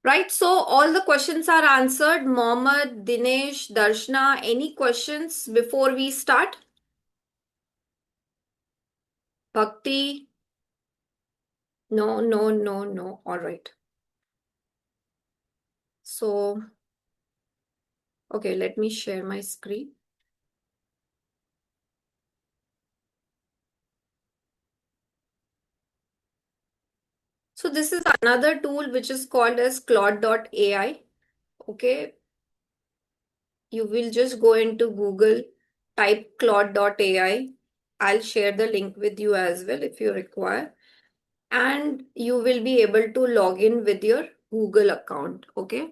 Right, so all the questions are answered. Mohammed, Dinesh, Darshna, any questions before we start? Bhakti? No, no, no, no. All right. So, okay, let me share my screen. So this is another tool which is called as Claude.ai. Okay, you will just go into Google, type Claude.ai. I'll share the link with you as well if you require. And you will be able to log in with your Google account. Okay.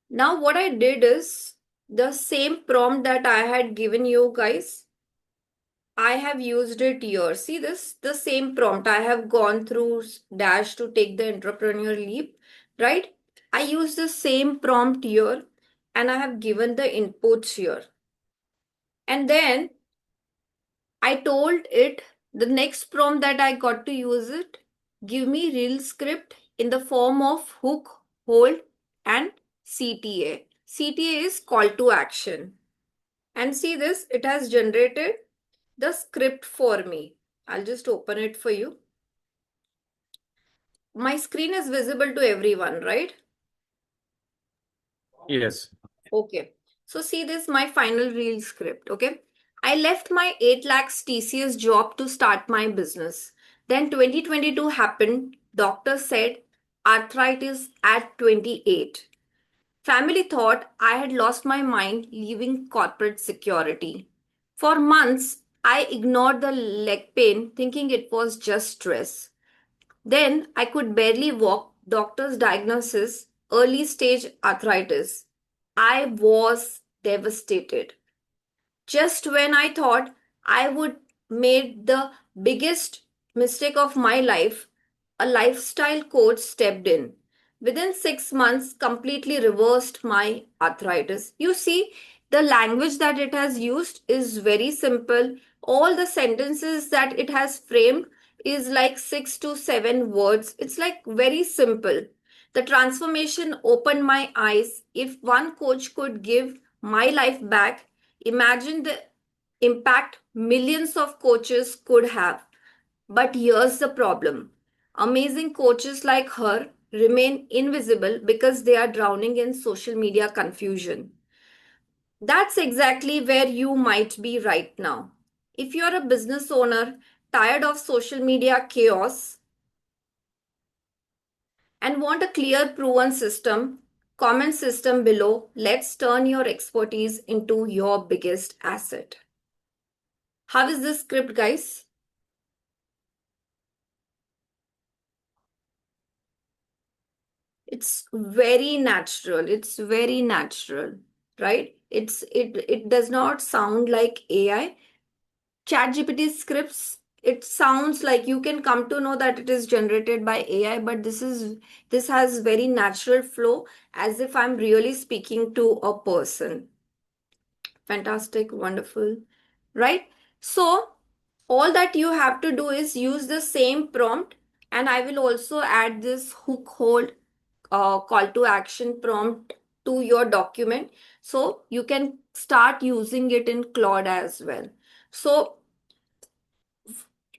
Now what I did is the same prompt that I had given you guys, I have used it here. See this, the same prompt. I have gone through Dash to take the entrepreneur leap, right? I use the same prompt here and I have given the inputs here. And then I told it the next prompt that I got to use it, give me real script in the form of hook, hold, and CTA. CTA is call to action. And see this, it has generated the script for me. I'll just open it for you. My screen is visible to everyone, right? Yes. Okay. So see this, my final reel script. Okay. I left my 8 lakhs TCS job to start my business. Then 2022 happened. Doctor said arthritis at 28. Family thought I had lost my mind leaving corporate security. For months, I ignored the leg pain thinking it was just stress. Then I could barely walk. Doctor's diagnosis early stage arthritis. I was devastated. Just when I thought I would made the biggest mistake of my life, a lifestyle coach stepped in. Within 6 months, completely reversed my arthritis. You see, the language that it has used is very simple. All the sentences that it has framed is like 6 to 7 words. It's like very simple. The transformation opened my eyes. If one coach could give my life back, imagine the impact millions of coaches could have. But here's the problem, amazing coaches like her remain invisible because they are drowning in social media confusion. That's exactly where you might be right now. If you're a business owner tired of social media chaos and want a clear, proven system, comment system below. Let's turn your expertise into your biggest asset. How is this script, guys? It's very natural. It's very natural, right? It does not sound like AI. ChatGPT scripts, it sounds like you can come to know that it is generated by AI, but this has very natural flow as if I'm really speaking to a person. Fantastic, wonderful, right? So all that you have to do is use the same prompt, and I will also add this hook hold call to action prompt to your document so you can start using it in Claude as well. So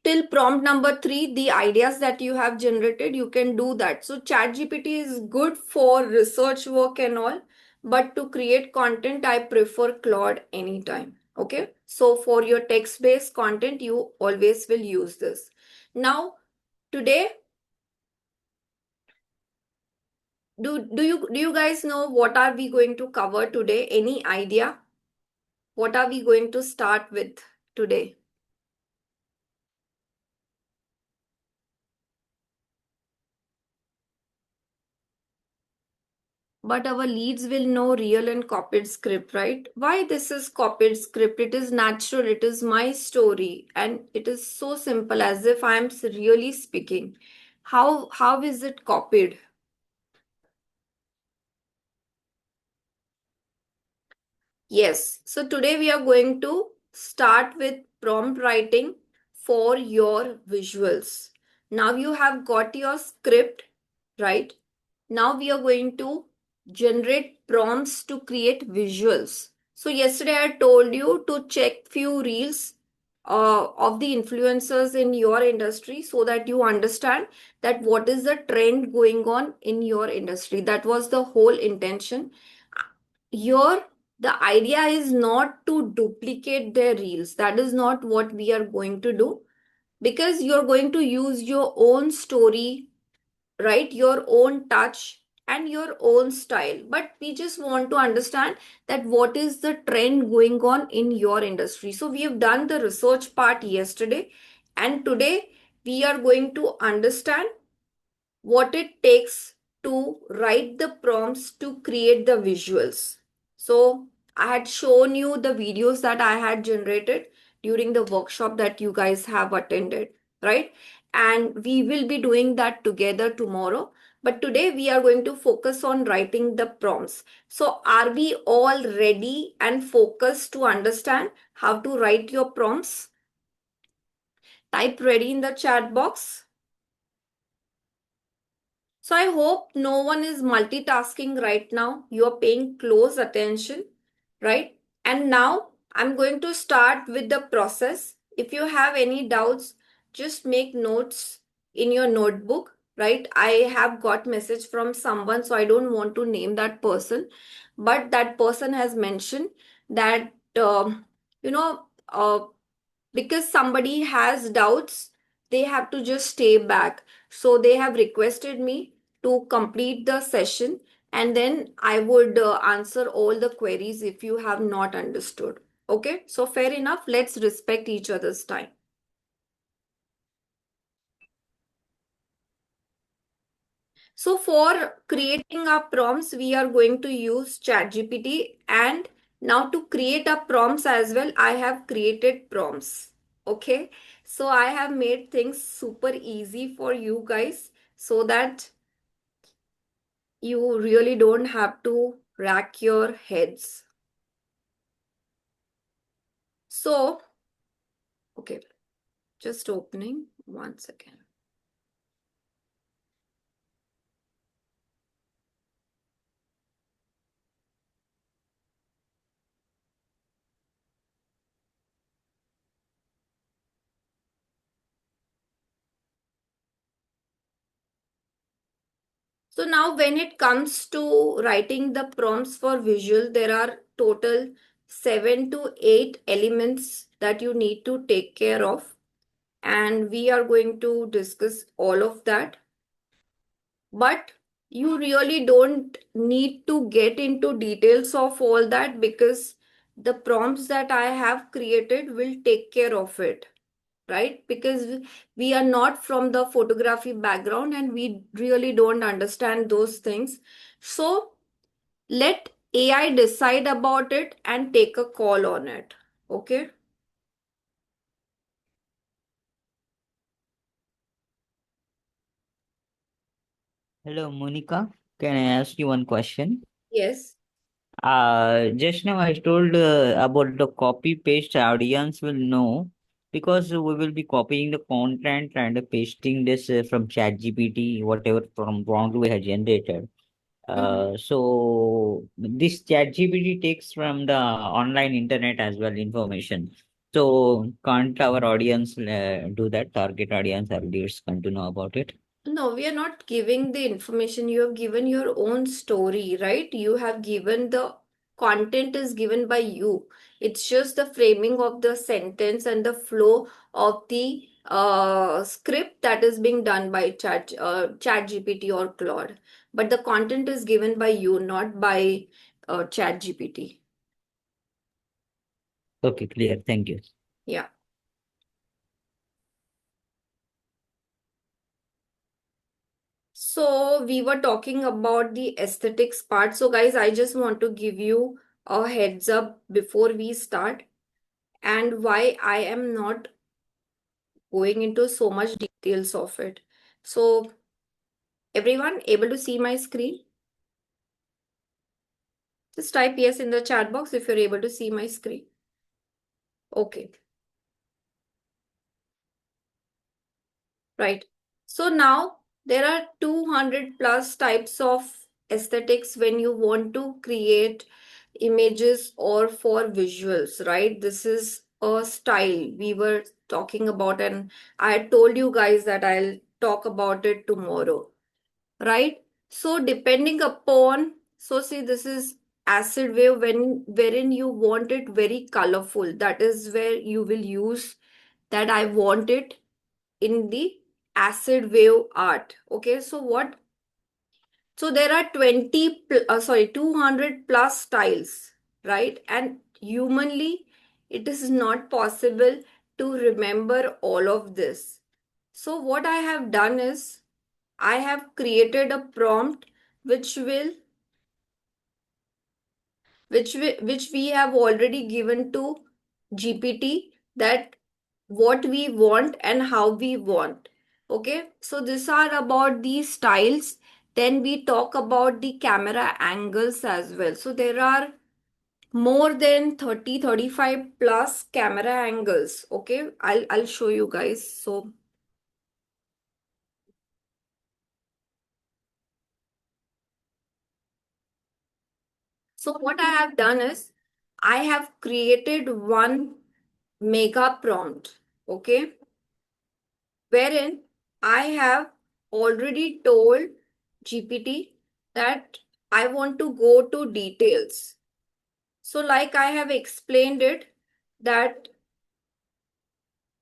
till prompt number 3, the ideas that you have generated, you can do that. So ChatGPT is good for research work and all, but to create content, I prefer Claude anytime. Okay. So for your text-based content, you always will use this. Now, today, do you guys know what are we going to cover today? Any idea? What are we going to start with today? But our leads will know real and copied script, right? Why this is copied script? It is natural. It is my story, and it is so simple as if I am really speaking. How is it copied? Yes. So today we are going to start with prompt writing for your visuals. Now you have got your script, right? Now we are going to generate prompts to create visuals. So yesterday I told you to check few reels of the influencers in your industry so that you understand that what is the trend going on in your industry. That was the whole intention. Here, the idea is not to duplicate their reels. That is not what we are going to do, because you're going to use your own story, right? Your own touch and your own style. But we just want to understand that what is the trend going on in your industry. So we have done the research part yesterday, and today we are going to understand what it takes to write the prompts to create the visuals. So I had shown you the videos that I had generated during the workshop that you guys have attended, right? And we will be doing that together tomorrow. But today we are going to focus on writing the prompts. So are we all ready and focused to understand how to write your prompts? Type ready in the chat box. So I hope no one is multitasking right now. You're paying close attention, right? And now I'm going to start with the process. If you have any doubts, just make notes in your notebook, right? I have got message from someone, so I don't want to name that person, but that person has mentioned that, you know, because somebody has doubts, they have to just stay back. So they have requested me to complete the session, and then I would answer all the queries if you have not understood. Okay, so fair enough. Let's respect each other's time. So for creating our prompts, we are going to use ChatGPT. And now to create our prompts as well, I have created prompts. Okay. So I have made things super easy for you guys so that you really don't have to rack your heads. So, okay, just opening one second. So now when it comes to writing the prompts for visual, there are total 7 to 8 elements that you need to take care of. And we are going to discuss all of that. But you really don't need to get into details of all that, because the prompts that I have created will take care of it, right? Because we are not from the photography background and we really don't understand those things. So let AI decide about it and take a call on it. Okay. Hello, Monica. Can I ask you one question? Yes. Just now I told about the copy paste audience will know because we will be copying the content and pasting this from ChatGPT, whatever from prompt we have generated. Mhm. So this ChatGPT takes from the online internet as well information. So can't our audience do that? Target audience or leads come to know about it? No, we are not giving the information. You have given your own story, right? You have given the content is given by you. It's just the framing of the sentence and the flow of the script that is being done by Chat GPT or Claude. But the content is given by you, not by Chat GPT. Okay, clear. Thank you. Yeah. So we were talking about the aesthetics part. So guys, I just want to give you a heads up before we start, and why I am not going into so much details of it. So everyone able to see my screen? Just type yes in the chat box if you're able to see my screen. Okay, right. So now There are 200 plus types of aesthetics when you want to create images or for visuals, right? This is a style we were talking about, and I told you guys that I'll talk about it tomorrow, right? So depending upon, so see, this is acid wave when wherein you want it very colorful. That is where you will use that I want it in the acid wave art. Okay, so what? So there are 200 plus styles, right? And humanly, it is not possible to remember all of this. So what I have done is I have created a prompt which will which we have already given to GPT, that what we want and how we want. Okay, so these are about these styles. Then we talk about the camera angles as well. So there are more than 35 plus camera angles. Okay, I'll show you guys. So what I have done is I have created one mega prompt. Okay, wherein I have already told GPT that I want to go to details. So, like I have explained it, that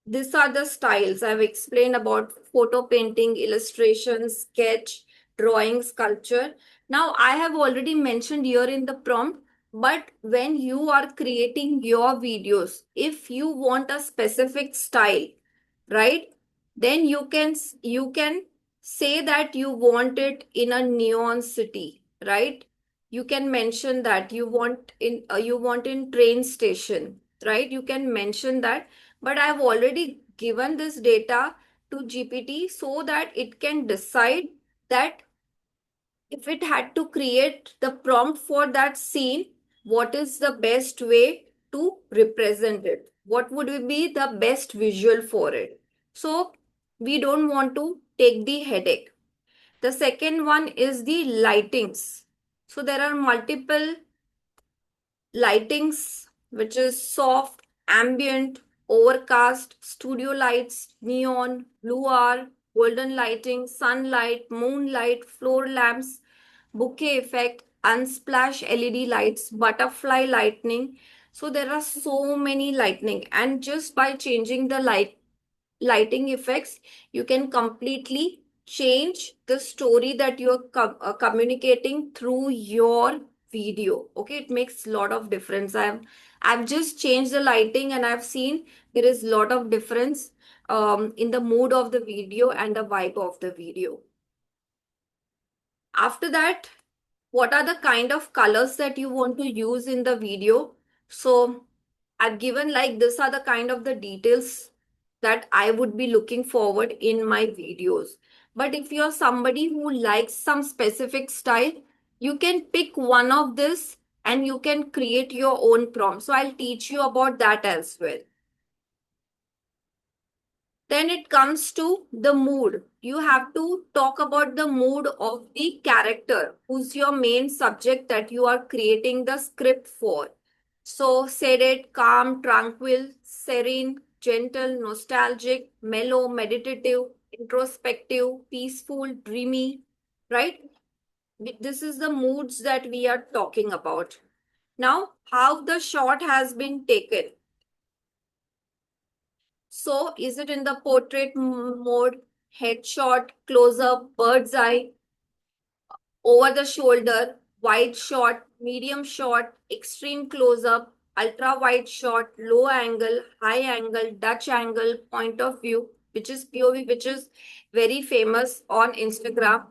these are the styles I've explained about: photo painting, illustration, sketch, drawing, sculpture. Now, I have already mentioned here in the prompt, but when you are creating your videos, if you want a specific style, right, then you can say that you want it in a neon city, right? You can mention that you want in train station, right? You can mention that, but I've already given this data to GPT so that it can decide that if it had to create the prompt for that scene, what is the best way to represent it? What would be the best visual for it? So we don't want to take the headache. The second one is the lightings. So there are multiple lightings, which is soft, ambient, overcast, studio lights, neon, blue hour, golden lighting, sunlight, moonlight, floor lamps, bouquet effect, unsplash LED lights, butterfly lightning. So there are so many lightning, and just by changing the lighting effects, you can completely change the story that you're communicating through your video. Okay, it makes a lot of difference. I've just changed the lighting and I've seen there is a lot of difference in the mood of the video and the vibe of the video. After that, what are the kind of colors that you want to use in the video? So I've given like this are the kind of the details that I would be looking forward in my videos. But if you're somebody who likes some specific style, you can pick one of this and you can create your own prompt. So I'll teach you about that as well. Then it comes to the mood. You have to talk about the mood of the character, who's your main subject that you are creating the script for. So, sedate, calm, tranquil, serene, gentle, nostalgic, mellow, meditative, introspective, peaceful, dreamy, right? This is the moods that we are talking about. Now, how the shot has been taken. So, is it in the portrait mode, headshot, close up, bird's eye, over the shoulder, wide shot, medium shot, extreme close up, ultra wide shot, low angle, high angle, Dutch angle, point of view, which is POV, which is very famous on Instagram.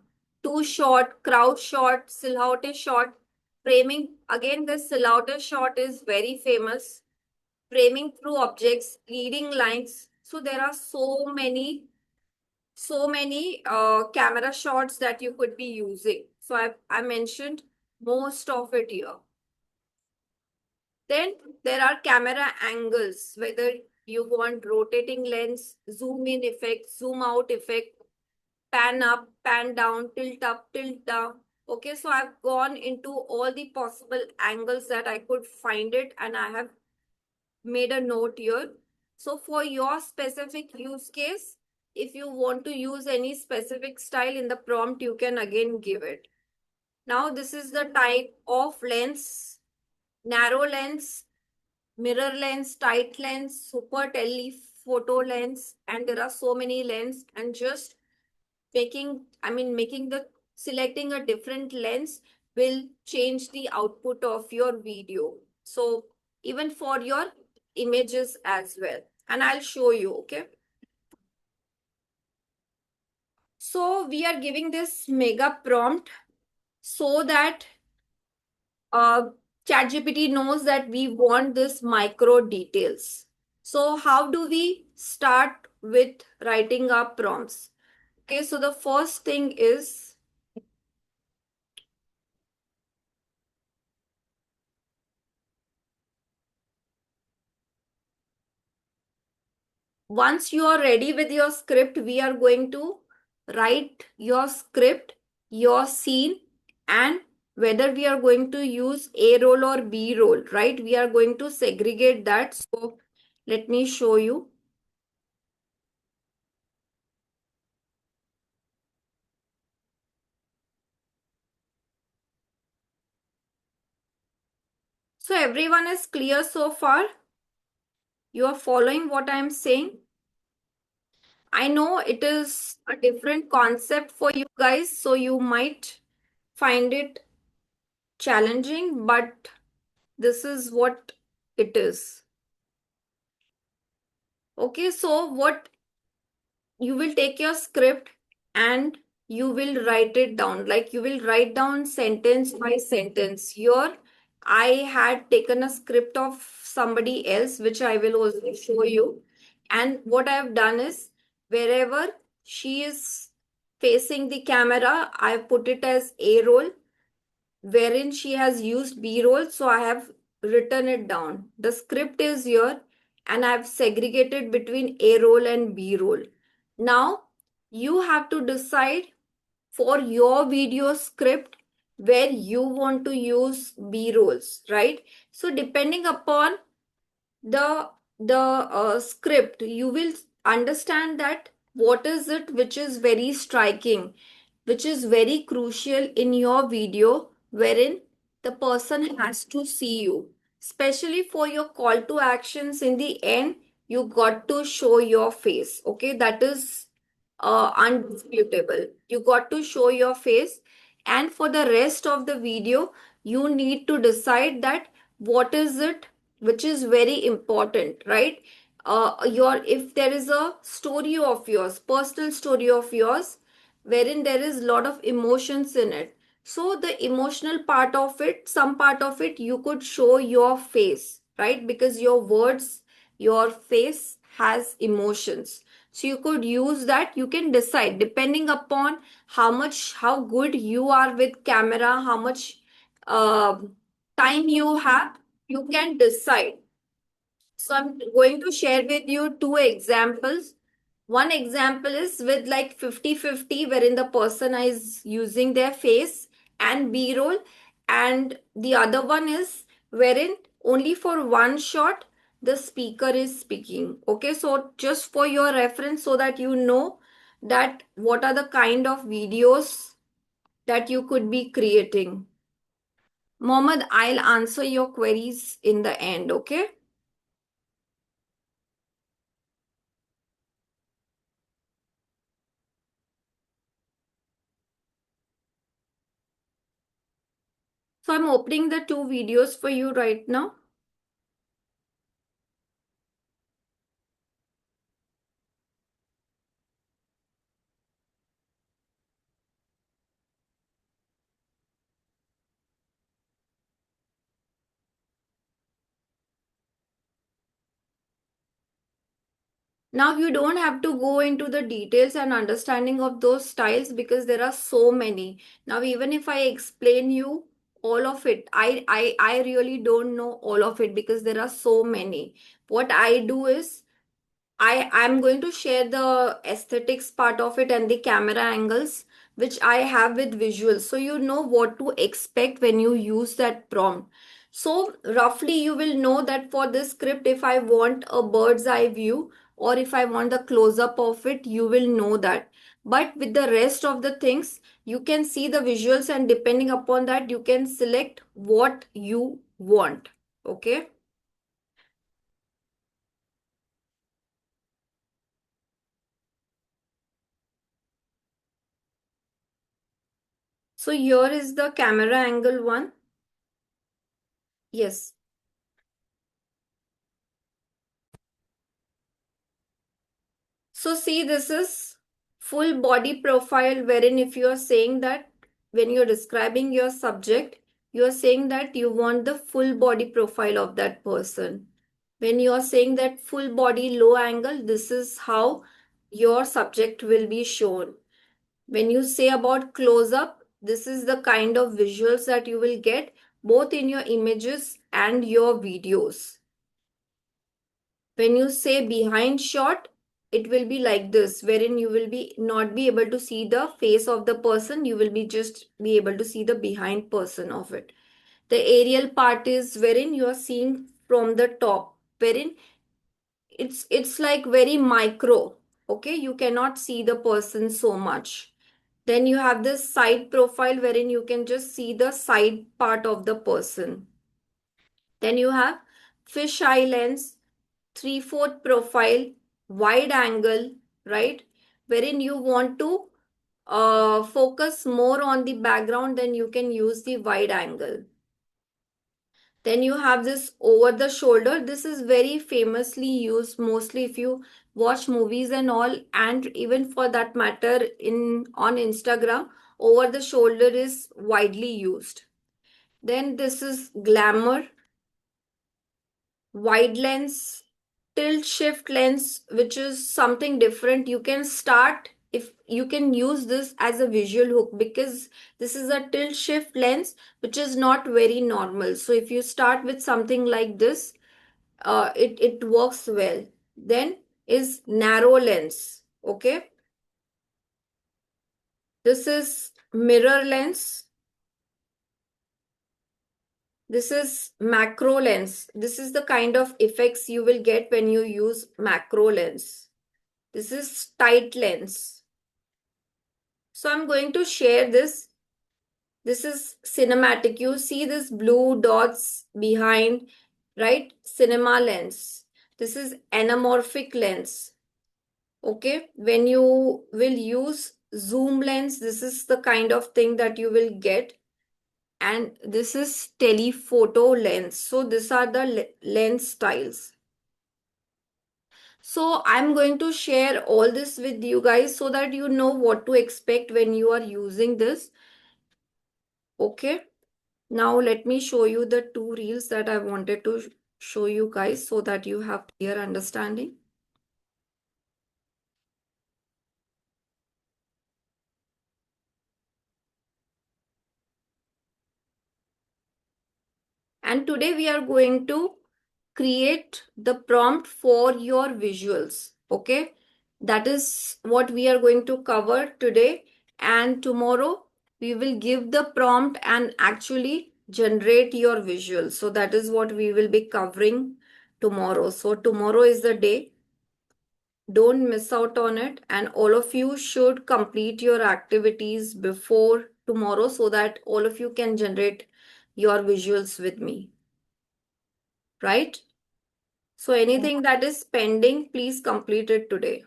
Two shot, crowd shot, silhouette shot, framing. Again, this silhouette shot is very famous. Framing through objects, leading lines. So there are so many camera shots that you could be using. So I mentioned most of it here. Then there are camera angles, whether you want rotating lens, zoom in effect, zoom out effect, pan up, pan down, tilt up, tilt down. Okay, so I've gone into all the possible angles that I could find it, and I have made a note here. So for your specific use case, if you want to use any specific style in the prompt, you can again give it. Now this is the type of lens: narrow lens, mirror lens, tight lens, super telephoto lens, and there are so many lens. And just making the selecting a different lens will change the output of your video. So even for your images as well. And I'll show you, okay? So we are giving this mega prompt so that uh, ChatGPT knows that we want this micro details. So how do we start with writing our prompts? Okay, so the first thing is, once you are ready with your script, we are going to write your script, your scene, and whether we are going to use A roll or B roll, right? We are going to segregate that. So let me show you. So everyone is clear so far? You are following what I am saying? I know it is a different concept for you guys, so you might find it challenging, but this is what it is. Okay, so what you will take your script and you will write it down. Like you will write down sentence by sentence. Here, I had taken a script of somebody else, which I will also show you. And what I have done is wherever she is facing the camera, I put it as A roll, wherein she has used B roll. So I have written it down. The script is here and I've segregated between A roll and B roll. Now you have to decide for your video script where you want to use B rolls, right? So depending upon the script, you will understand that what is it which is very striking, which is very crucial in your video, wherein the person has to see you. Especially for your call to actions in the end, you got to show your face. Okay, that is undisputable. You got to show your face, and for the rest of the video, you need to decide that what is it which is very important, right? Your If there is a story of yours, personal story of yours, wherein there is a lot of emotions in it, so the emotional part of it, some part of it, you could show your face, right? Because your words, your face has emotions, so you could use that. You can decide depending upon how good you are with camera, how much uh, time you have, you can decide. So I'm going to share with you two examples. One example is with like 50-50, wherein the person is using their face and B-roll. And the other one is wherein only for one shot, the speaker is speaking. Okay, so just for your reference, so that you know that what are the kind of videos that you could be creating. Mohammed, I'll answer your queries in the end, okay? So I'm opening the two videos for you right now. Now you don't have to go into the details and understanding of those styles because there are so many. Now even if I explain you all of it, I really don't know all of it because there are so many. What I do is I'm going to share the aesthetics part of it and the camera angles, which I have with visuals. So you know what to expect when you use that prompt. So roughly you will know that for this script, if I want a bird's eye view or if I want the close up of it, you will know that. But with the rest of the things, you can see the visuals, and depending upon that, you can select what you want. Okay. So here is the camera angle one. Yes. So see, this is full body profile, wherein if you are saying that when you're describing your subject, you are saying that you want the full body profile of that person. When you are saying that full body low angle, this is how your subject will be shown. When you say about close up, this is the kind of visuals that you will get both in your images and your videos. When you say behind shot, it will be like this, wherein you will be not be able to see the face of the person, you will be just be able to see the behind person of it. The aerial part is wherein you are seeing from the top, wherein it's like very micro. Okay, you cannot see the person so much. Then you have this side profile wherein you can just see the side part of the person. Then you have fisheye lens, 3/4 profile, wide angle, right? Wherein you want to focus more on the background, then you can use the wide angle. Then you have this over the shoulder. This is very famously used mostly if you watch movies and all, and even for that matter in on Instagram, over the shoulder is widely used. Then this is glamour, wide lens, tilt shift lens, which is something different. You can start, if you can use this as a visual hook, because this is a tilt shift lens which is not very normal. So if you start with something like this, it works well. Then is narrow lens. Okay, this is mirror lens. This is macro lens. This is the kind of effects you will get when you use macro lens. This is tight lens. So I'm going to share this. This is cinematic. You see this blue dots behind, right? Cinema lens. This is anamorphic lens. Okay. When you will use zoom lens, this is the kind of thing that you will get. And this is telephoto lens. So these are the lens styles. So I'm going to share all this with you guys so that you know what to expect when you are using this. Okay. Now let me show you the two reels that I wanted to show you guys so that you have clear understanding. And today we are going to create the prompt for your visuals. Okay. That is what we are going to cover today. And tomorrow we will give the prompt and actually generate your visuals. So that is what we will be covering tomorrow. So tomorrow is the day. Don't miss out on it. And all of you should complete your activities before tomorrow so that all of you can generate your visuals with me. Right? So anything that is pending, please complete it today.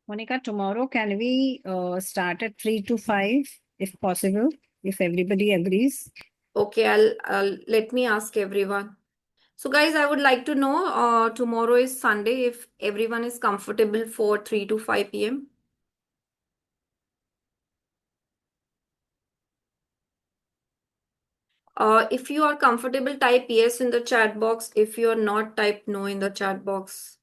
Monica, tomorrow can we start at 3 to 5 if possible, if everybody agrees? Okay, I'll let me ask everyone. So guys, I would like to know tomorrow is Sunday, if everyone is comfortable for 3 to 5 p.m. If you are comfortable, type yes in the chat box. If you are not, type no in the chat box.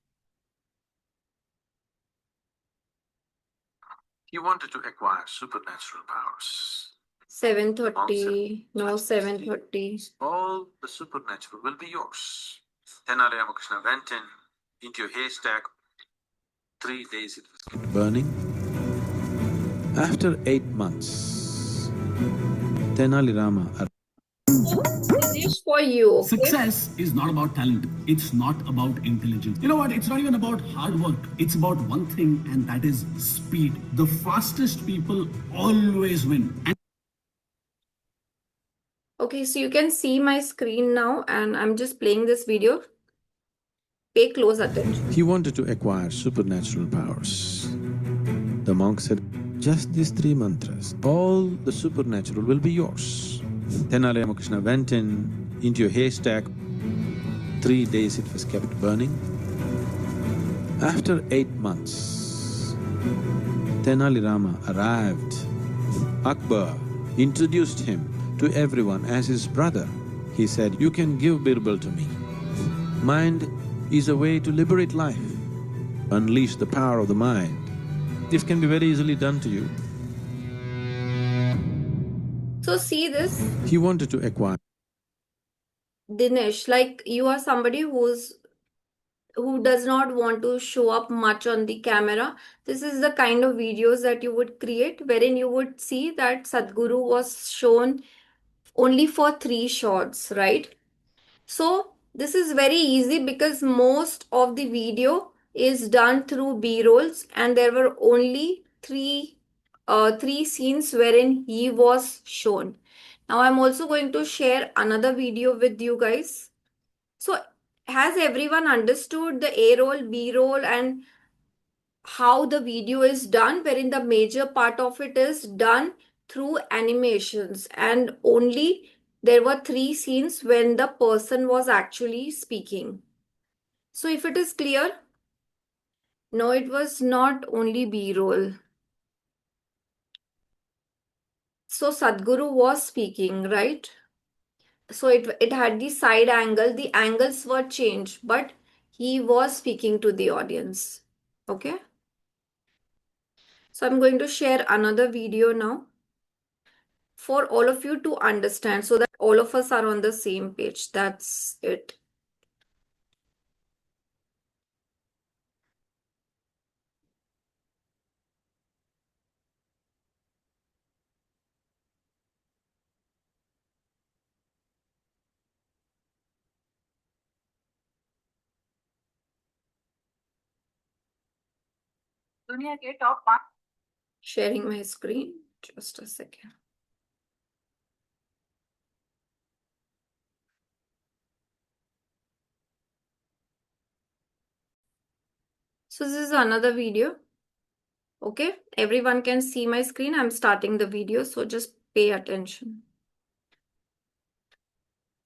He wanted to acquire supernatural powers. 7:30. No, 7:30. All the supernatural will be yours. Then Ramakrishna went in, into a haystack. 3 days it was kept burning. After 8 months, Tenali Rama Dinesh, for you, okay? Success is not about talent. It's not about intelligence. You know what? It's not even about hard work. It's about one thing, and that is speed. The fastest people always win. And Okay, so you can see my screen now, and I'm just playing this video. Pay close attention. He wanted to acquire supernatural powers. The monk said, just these 3 mantras, all the supernatural will be yours. Tenali Ramakrishna went into a haystack. 3 days it was kept burning. After 8 months, Tenali Rama arrived. Akbar introduced him to everyone as his brother. He said, you can give Birbal to me. Mind is a way to liberate life. Unleash the power of the mind. This can be very easily done to you. So see this, He wanted to acquire Dinesh, like you are somebody who does not want to show up much on the camera. This is the kind of videos that you would create, wherein you would see that Sadhguru was shown only for 3 shots, right? So this is very easy because most of the video is done through B-rolls, and there were only three scenes wherein he was shown. Now I'm also going to share another video with you guys. So has everyone understood the A-roll, B-roll, and how the video is done, wherein the major part of it is done through animations, and only there were 3 scenes when the person was actually speaking. So if it is clear, no, it was not only B-roll. So Sadhguru was speaking, right? So it had the side angle, the angles were changed, but he was speaking to the audience. Okay? So I'm going to share another video now for all of you to understand, so that all of us are on the same page. That's it. दुनिया के top 5 Sharing my screen. Just a second. So this is another video. Okay, everyone can see my screen. I'm starting the video, so just pay attention.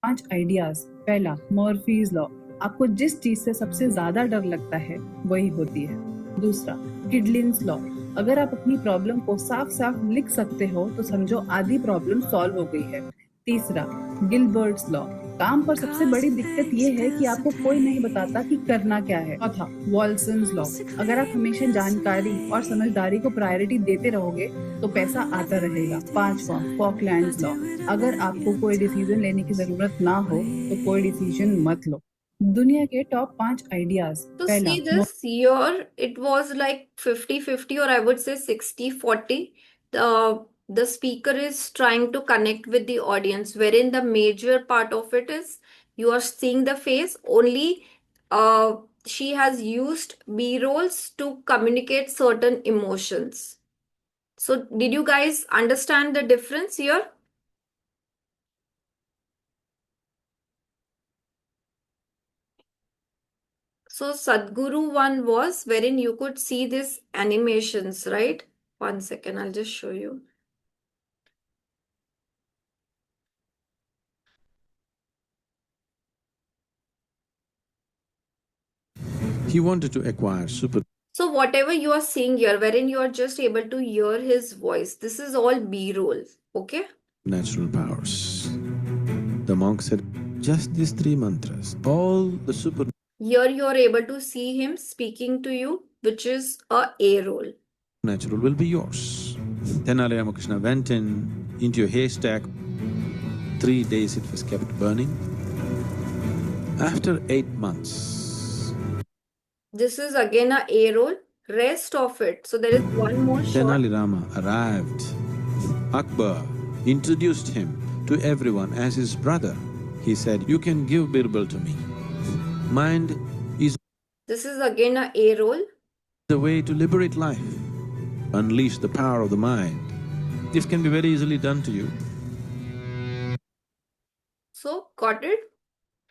5 ideas. पहला, Murphy's law. आपको जिस चीज से सबसे ज्यादा डर लगता है वही होती है। दूसरा, किडलिंस लॉ। अगर आप अपनी प्रॉब्लम को साफ साफ लिख सकते हो तो समझो आधी प्रॉब्लम सॉल्व हो गई है। तीसरा, गिलबर्ट्स लॉ। काम पर सबसे बड़ी दिक्कत ये है कि आपको कोई नहीं बताता कि करना क्या है। चौथा, वॉल्सन्स लॉ। अगर आप हमेशा जानकारी और समझदारी को प्रायोरिटी देते रहोगे तो पैसा आता रहेगा। पांचवा, फॉकलैंड्स लॉ। अगर आपको कोई डिसीजन लेने की जरूरत ना हो तो कोई डिसीजन मत लो। दुनिया के top 5 ideas. So see this here, it was like 50-50, or I would say 60-40. The speaker is trying to connect with the audience, wherein the major part of it is you are seeing the face. Only she has used B-rolls to communicate certain emotions. So did you guys understand the difference here? So Sadhguru one was wherein you could see these animations, right? One second, I'll just show you. He wanted to acquire So whatever you are seeing here, wherein you are just able to hear his voice, this is all B-roll, okay? supernatural powers. The monk said, just these 3 mantras, all the super Here you are able to see him speaking to you, which is a A-roll. natural will be yours. Tenali Ramakrishna went into a haystack. 3 days it was kept burning. After 8 months, This is again a A roll. Rest of it. So there is one more shot. Tenali Rama arrived. Akbar introduced him to everyone as his brother. He said, you can give Birbal to me. Mind is This is again a A roll. the way to liberate life. Unleash the power of the mind. This can be very easily done to you. So got it?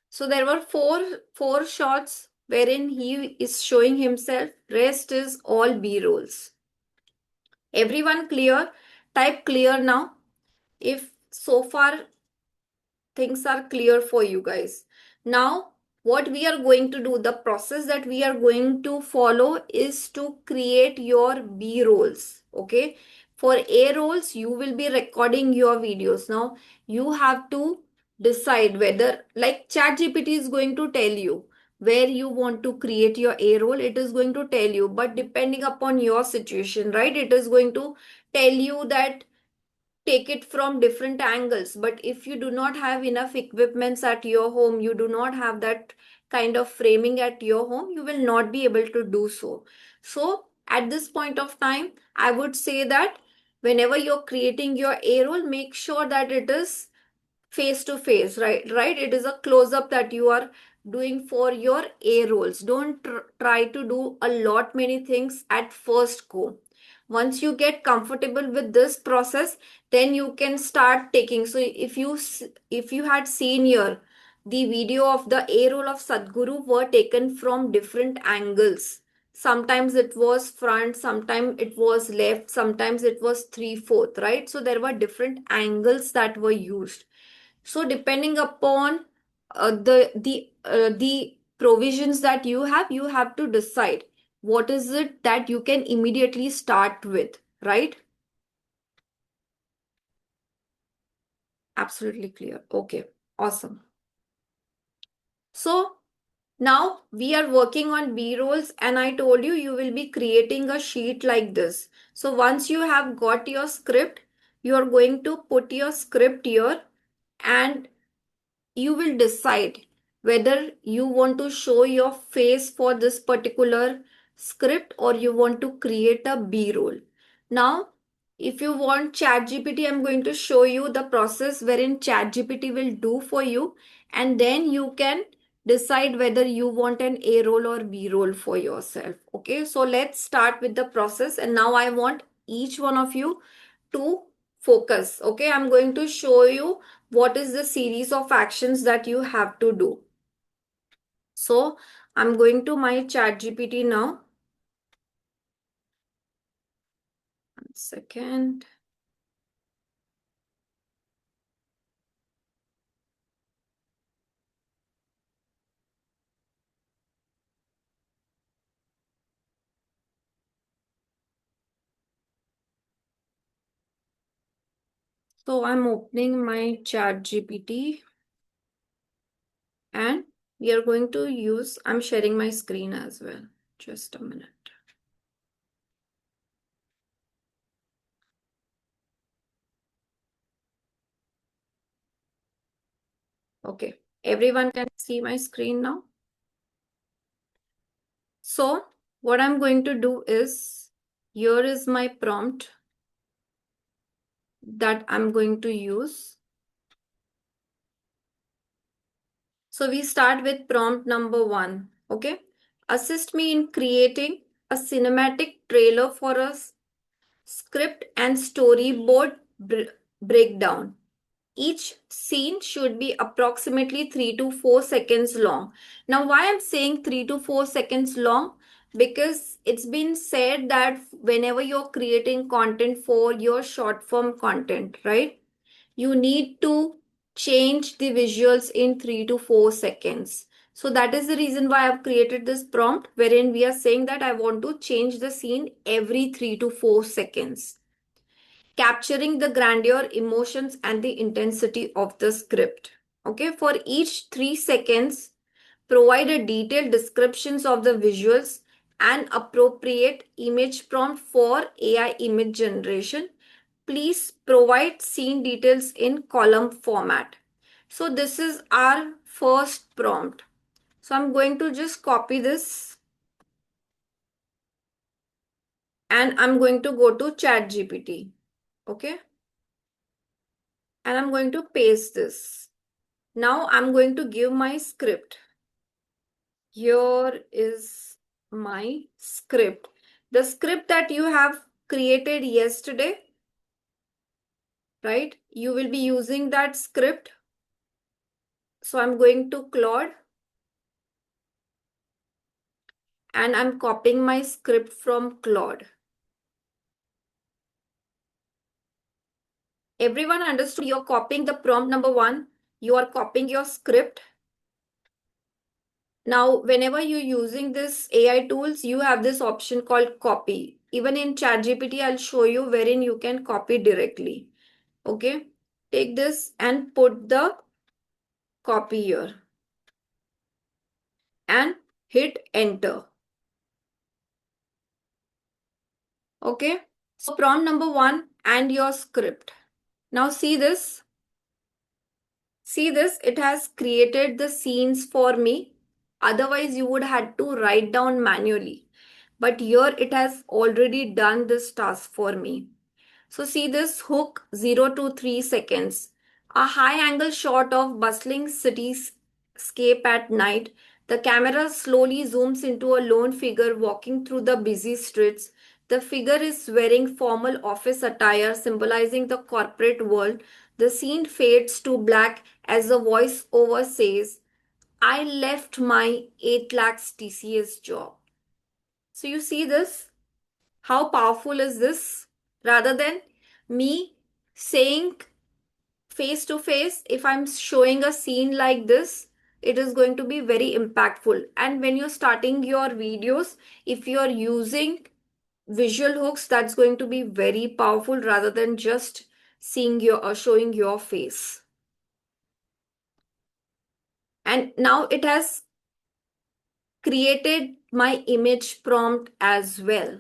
So there were four shots wherein he is showing himself. Rest is all B rolls. Everyone clear? Type clear now. If so far things are clear for you guys. Now, what we are going to do, the process that we are going to follow is to create your B rolls. Okay. For A rolls, you will be recording your videos. Now, you have to decide whether, like ChatGPT is going to tell you where you want to create your A roll. It is going to tell you, but depending upon your situation, right? It is going to tell you that take it from different angles. But if you do not have enough equipments at your home, you do not have that kind of framing at your home, you will not be able to do so. So at this point of time, I would say that whenever you're creating your A roll, make sure that it is face to face, right? It is a close up that you are doing for your A rolls. Don't try to do a lot many things at first go. Once you get comfortable with this process, then you can start taking. So if you had seen here, the video of the A roll of Sadhguru were taken from different angles. Sometimes it was front, sometimes it was left, sometimes it was 3/4, right? So there were different angles that were used. So depending upon the provisions that you have to decide what is it that you can immediately start with, right? Absolutely clear. Okay, awesome. So now we are working on B rolls, and I told you you will be creating a sheet like this. So once you have got your script, you are going to put your script here, and you will decide whether you want to show your face for this particular script or you want to create a B-roll. Now, if you want ChatGPT, I'm going to show you the process wherein ChatGPT will do for you, and then you can decide whether you want an A-roll or B-roll for yourself. Okay, so let's start with the process, and now I want each one of you to focus. Okay, I'm going to show you what is the series of actions that you have to do. So I'm going to my ChatGPT now. 1 second. So I'm opening my ChatGPT and we are going to use, I'm sharing my screen as well. Just a minute. Okay, everyone can see my screen now. So what I'm going to do is, here is my prompt that I'm going to use. So we start with prompt number 1. Okay. Assist me in creating a cinematic trailer for a script and storyboard breakdown. Each scene should be approximately 3 to 4 seconds long. Now, why I'm saying 3 to 4 seconds long? Because it's been said that whenever you're creating content for your short form content, right? You need to change the visuals in 3 to 4 seconds. So that is the reason why I've created this prompt wherein we are saying that I want to change the scene every 3 to 4 seconds, capturing the grandeur, emotions, and the intensity of the script. Okay, for each 3 seconds, provide a detailed descriptions of the visuals and appropriate image prompt for AI image generation. Please provide scene details in column format. So this is our first prompt. So I'm going to just copy this and I'm going to go to ChatGPT. Okay. And I'm going to paste this. Now I'm going to give my script. Here is my script. The script that you have created yesterday, right? You will be using that script. So I'm going to Claude and I'm copying my script from Claude. Everyone understood? You're copying the prompt number 1. You are copying your script. Now, whenever you're using this AI tools, you have this option called copy. Even in ChatGPT, I'll show you wherein you can copy directly. Okay. Take this and put the copy here and hit enter. Okay. So prompt number 1 and your script. Now see this. See this, it has created the scenes for me. Otherwise, you would have to write down manually. But here it has already done this task for me. So see this hook 0 to 3 seconds. A high angle shot of bustling cityscape at night. The camera slowly zooms into a lone figure walking through the busy streets. The figure is wearing formal office attire symbolizing the corporate world. The scene fades to black as the voiceover says, I left my 8 lakhs TCS job. So you see this? How powerful is this? Rather than me saying face to face, if I'm showing a scene like this, it is going to be very impactful. And when you're starting your videos, if you're using visual hooks, that's going to be very powerful rather than just seeing your or showing your face. And now it has created my image prompt as well.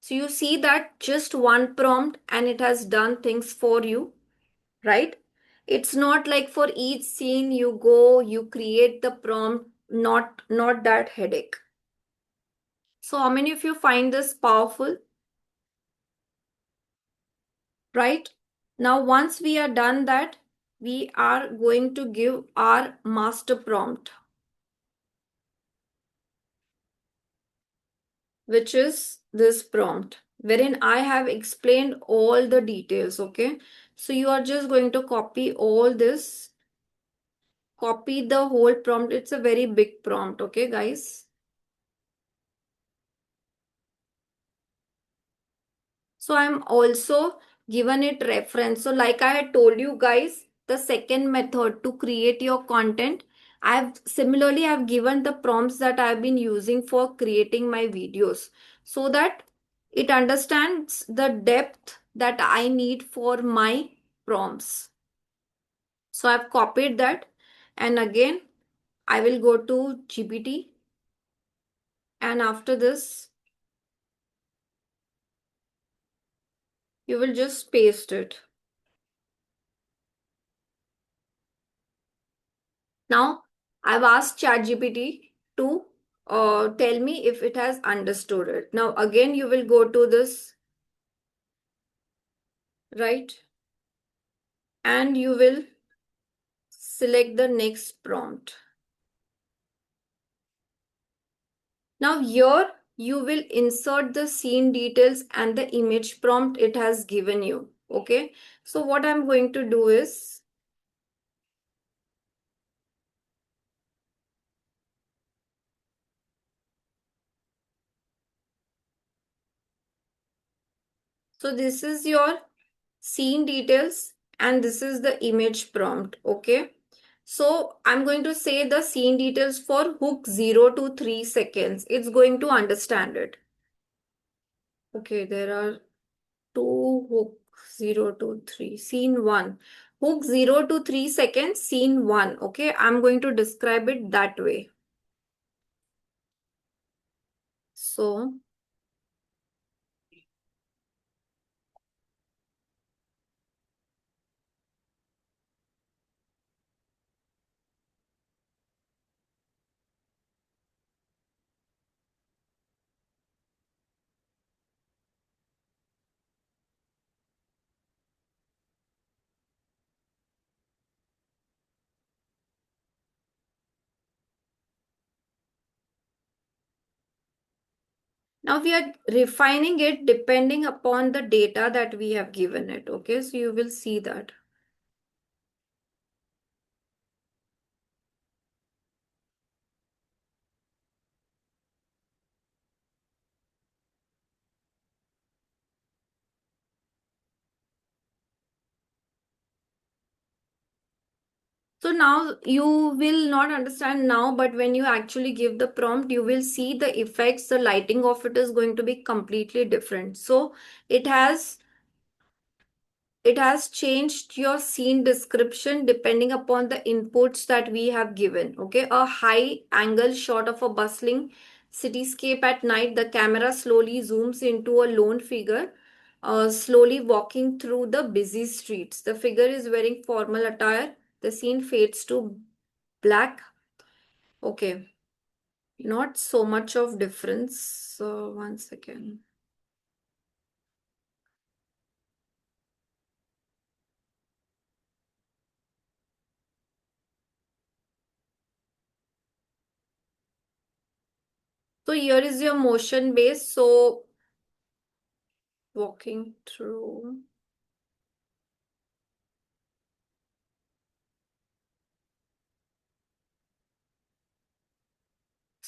So you see that just one prompt and it has done things for you, right? It's not like for each scene you go, you create the prompt, not that headache. So how many of you find this powerful? Right? Now, once we are done that, we are going to give our master prompt, which is this prompt, wherein I have explained all the details, okay? So you are just going to copy all this, copy the whole prompt. It's a very big prompt, okay, guys? So I'm also given it reference. So like I had told you guys, the second method to create your content, I've given the prompts that I've been using for creating my videos so that it understands the depth that I need for my prompts. So I've copied that and again I will go to GPT and after this you will just paste it. Now, I've asked ChatGPT to tell me if it has understood it. Now, again, you will go to this, right? And you will select the next prompt. Now, here you will insert the scene details and the image prompt it has given you. Okay. So, what I'm going to do is, so this is your scene details and this is the image prompt. Okay. So I'm going to say the scene details for hook 0 to 3 seconds. It's going to understand it. Okay, there are two hook 0 to 3. Scene 1. Hook 0 to 3 seconds, scene 1. Okay, I'm going to describe it that way. So Now we are refining it depending upon the data that we have given it. Okay, so you will see that. So now you will not understand now, but when you actually give the prompt, you will see the effects. The lighting of it is going to be completely different. So it has changed your scene description depending upon the inputs that we have given. Okay, a high angle shot of a bustling cityscape at night. The camera slowly zooms into a lone figure, slowly walking through the busy streets. The figure is wearing formal attire. The scene fades to black. Okay, not so much of difference. So one second. So here is your motion base. So walking through.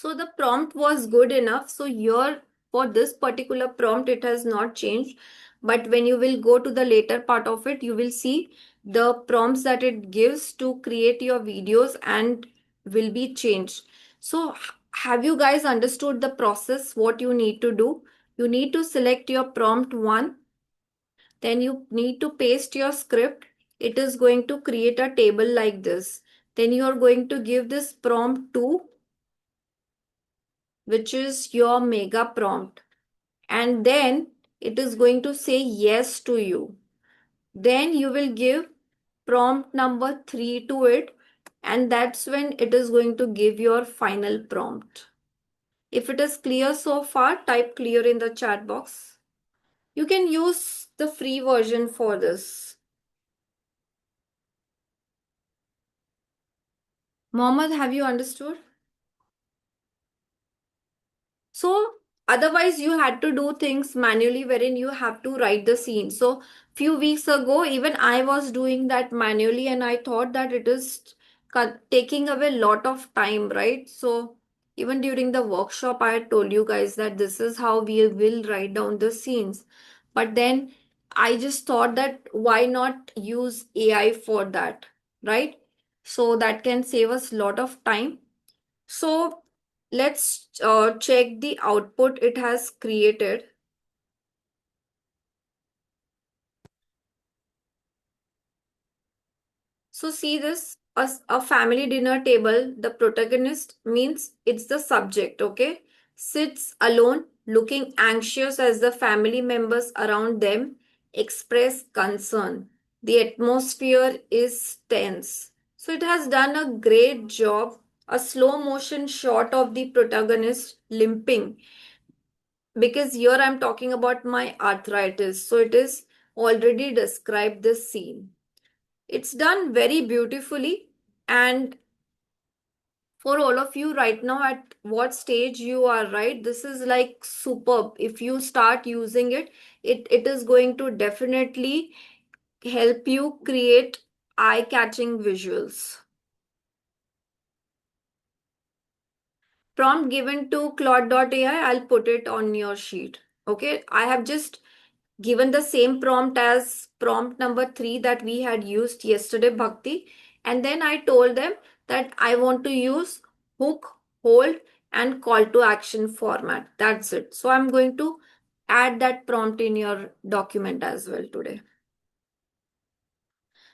So the prompt was good enough. So here for this particular prompt, it has not changed. But when you will go to the later part of it, you will see the prompts that it gives to create your videos and will be changed. So have you guys understood the process, what you need to do? You need to select your prompt one. Then you need to paste your script. It is going to create a table like this. Then you are going to give this prompt 2, which is your mega prompt. And then it is going to say yes to you. Then you will give prompt number 3 to it. And that's when it is going to give your final prompt. If it is clear so far, type clear in the chat box. You can use the free version for this. Mohammed, have you understood? So otherwise you had to do things manually wherein you have to write the scene. So few weeks ago, even I was doing that manually and I thought that it is taking away a lot of time, right? So even during the workshop, I had told you guys that this is how we will write down the scenes. But then I just thought that why not use AI for that, right? So that can save us a lot of time. So let's check the output it has created. So see this, a family dinner table, the protagonist means it's the subject, okay? Sits alone, looking anxious as the family members around them express concern. The atmosphere is tense. So it has done a great job. A slow motion shot of the protagonist limping, because here I'm talking about my arthritis. So it is already described this scene. It's done very beautifully. And for all of you right now, at what stage you are, right? This is like superb. If you start using it, it is going to definitely help you create eye-catching visuals. Prompt given to Claude.ai, I'll put it on your sheet. Okay, I have just given the same prompt as prompt number 3 that we had used yesterday, Bhakti. And then I told them that I want to use hook, hold, and call to action format. That's it. So I'm going to add that prompt in your document as well today.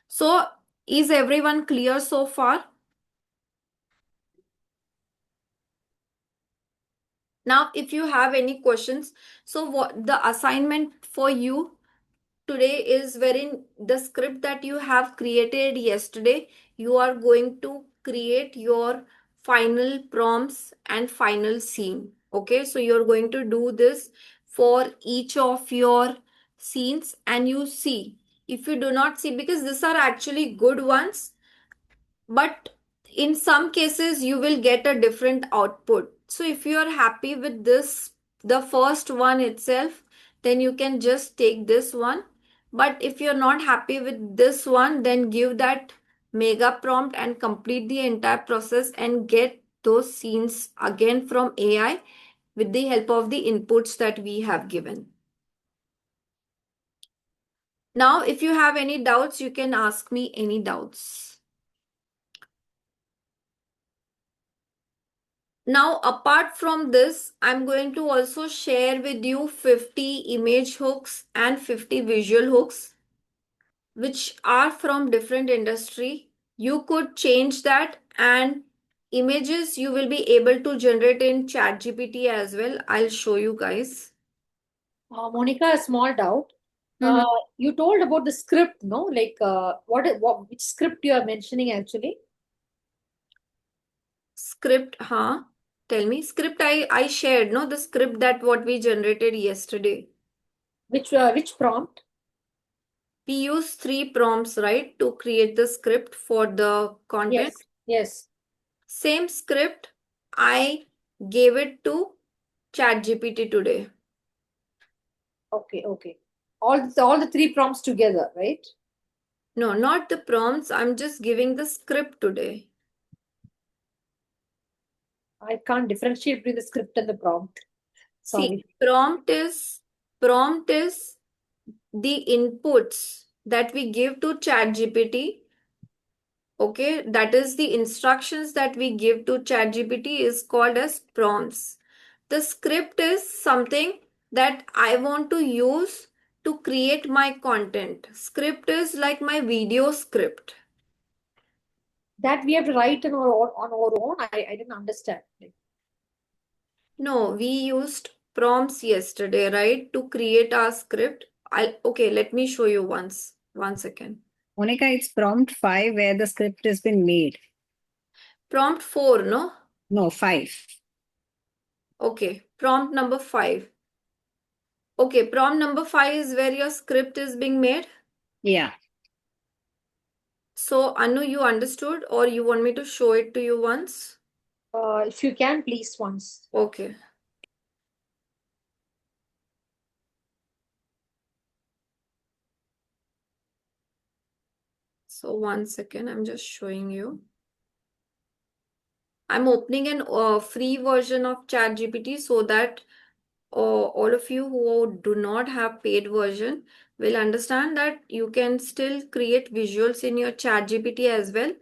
So is everyone clear so far? Now, if you have any questions, so what the assignment for you today is wherein the script that you have created yesterday, you are going to create your final prompts and final scene. Okay, so you're going to do this for each of your scenes, and you see, if you do not see, because these are actually good ones, but in some cases you will get a different output. So if you are happy with this the first one itself, then you can just take this one. But if you're not happy with this one, then give that mega prompt and complete the entire process and get those scenes again from AI with the help of the inputs that we have given. Now, if you have any doubts, you can ask me any doubts. Now, apart from this, I'm going to also share with you 50 image hooks and 50 visual hooks, which are from different industry. You could change that, and images you will be able to generate in ChatGPT as well. I'll show you guys. Monica, a small doubt. Mhm. You told about the script, no? Like, which script you are mentioning actually? Script, huh? Tell me. Script I shared, no? The script that what we generated yesterday. Which prompt? We use 3 prompts, right, to create the script for the content. Yes, yes. Same script, I gave it to ChatGPT today. Okay, okay. All the 3 prompts together, right? No, not the prompts. I'm just giving the script today. I can't differentiate between the script and the prompt. See, Sorry. prompt is the inputs that we give to ChatGPT. Okay, that is the instructions that we give to ChatGPT is called as prompts. The script is something that I want to use to create my content. Script is like my video script. That we have to write on our own. I didn't understand. No, we used prompts yesterday, right, to create our script. Okay, let me show you once. 1 second. Monica, it's prompt 5 where the script has been made. Prompt 4, no? No, 5. Okay, prompt number 5. Okay, prompt number 5 is where your script is being made. Yeah. So, Anu, you understood, or you want me to show it to you once? If you can, please once. Okay. So 1 second, I'm just showing you. I'm opening an free version of ChatGPT so that all of you who do not have paid version will understand that you can still create visuals in your ChatGPT as well.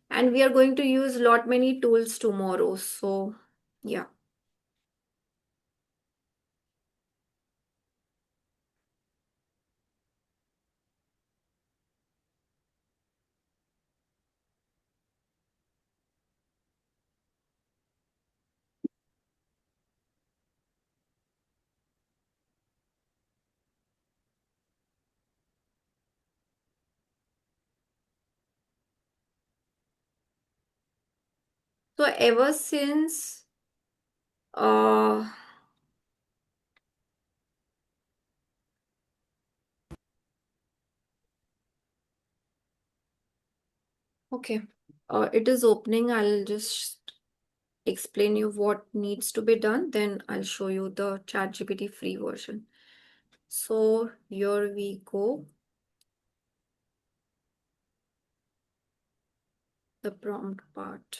And we are going to use lot many tools tomorrow. So yeah. So ever since okay, it is opening. I'll just explain you what needs to be done. Then I'll show you the ChatGPT free version. So here we go. The prompt part.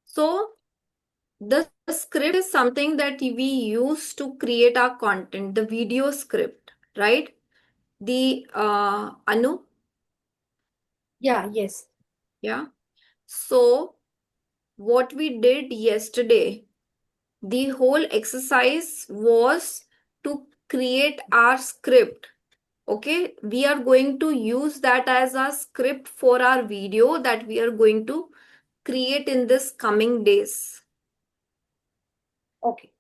So the script is something that we use to create our content, the video script, right? The Anu, Yeah, yes. yeah. So what we did yesterday, the whole exercise was to create our script. Okay, we are going to use that as a script for our video that we are going to create in this coming days. Okay.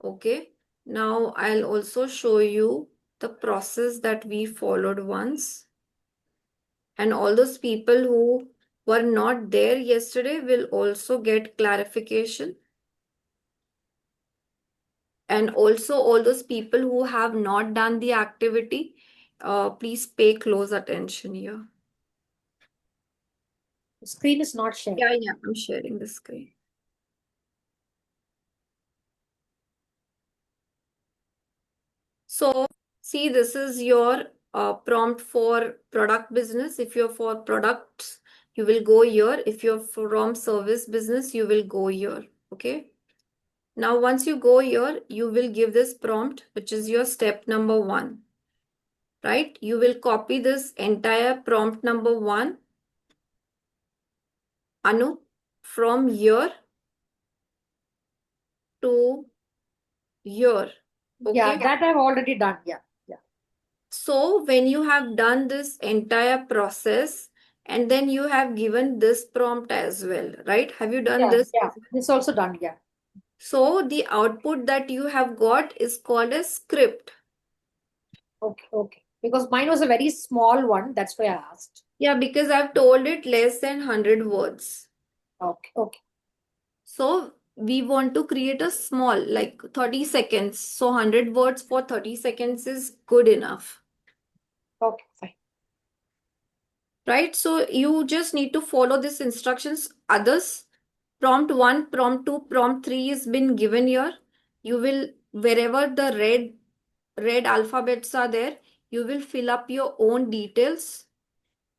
Okay, now I'll also show you the process that we followed once. And all those people who were not there yesterday will also get clarification. And also all those people who have not done the activity, please pay close attention here. The screen is not shared. Yeah, I'm sharing the screen. So see, this is your prompt for product business. If you're for products, you will go here. If you're from service business, you will go here. Okay. Now, once you go here, you will give this prompt, which is your step number 1. Right? You will copy this entire prompt number 1, Anu, from here to here. Yeah, Okay. that I've already done. Yeah. So when you have done this entire process and then you have given this prompt as well, right? Have you done this? Yeah. This also done. Yeah. So the output that you have got is called a script. Okay. Because mine was a very small one. That's why I asked. Yeah, because I've told it less than 100 words. Okay. So we want to create a small, like 30 seconds. So 100 words for 30 seconds is good enough. Okay, fine. Right? So you just need to follow these instructions. Others, prompt 1, prompt 2, prompt 3 has been given here. You will, wherever the red alphabets are there, you will fill up your own details.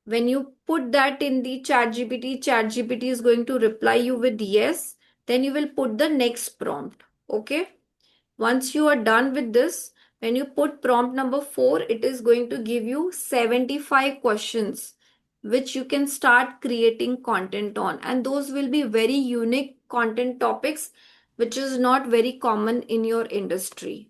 When you put that in the ChatGPT is going to reply you with yes. Then you will put the next prompt. Okay. Once you are done with this, when you put prompt number 4, it is going to give you 75 questions, which you can start creating content on. And those will be very unique content topics, which is not very common in your industry.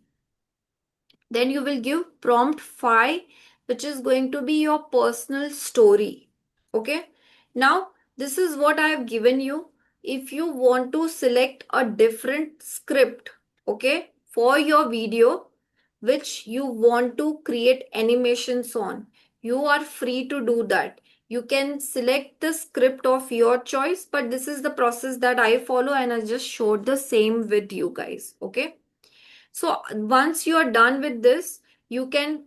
Then you will give prompt 5, which is going to be your personal story. Okay. Now, this is what I have given you. If you want to select a different script, okay, for your video, which you want to create animations on, you are free to do that. You can select the script of your choice, but this is the process that I follow and I just showed the same with you guys. Okay. So once you are done with this, you can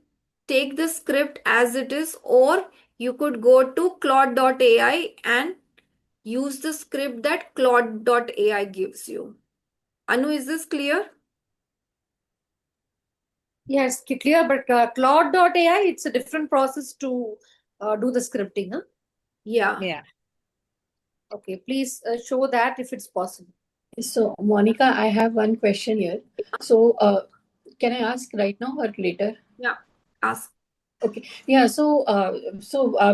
take the script as it is, or you could go to Claude.ai and use the script that Claude.ai gives you. Anu, is this clear? Yes, clear. But Claude.ai, it's a different process to do the scripting. Huh? Yeah. Okay, please show that if it's possible. So, Monica, I have one question here. So, can I ask right now or later? Yeah. Ask. Okay. Yeah. So,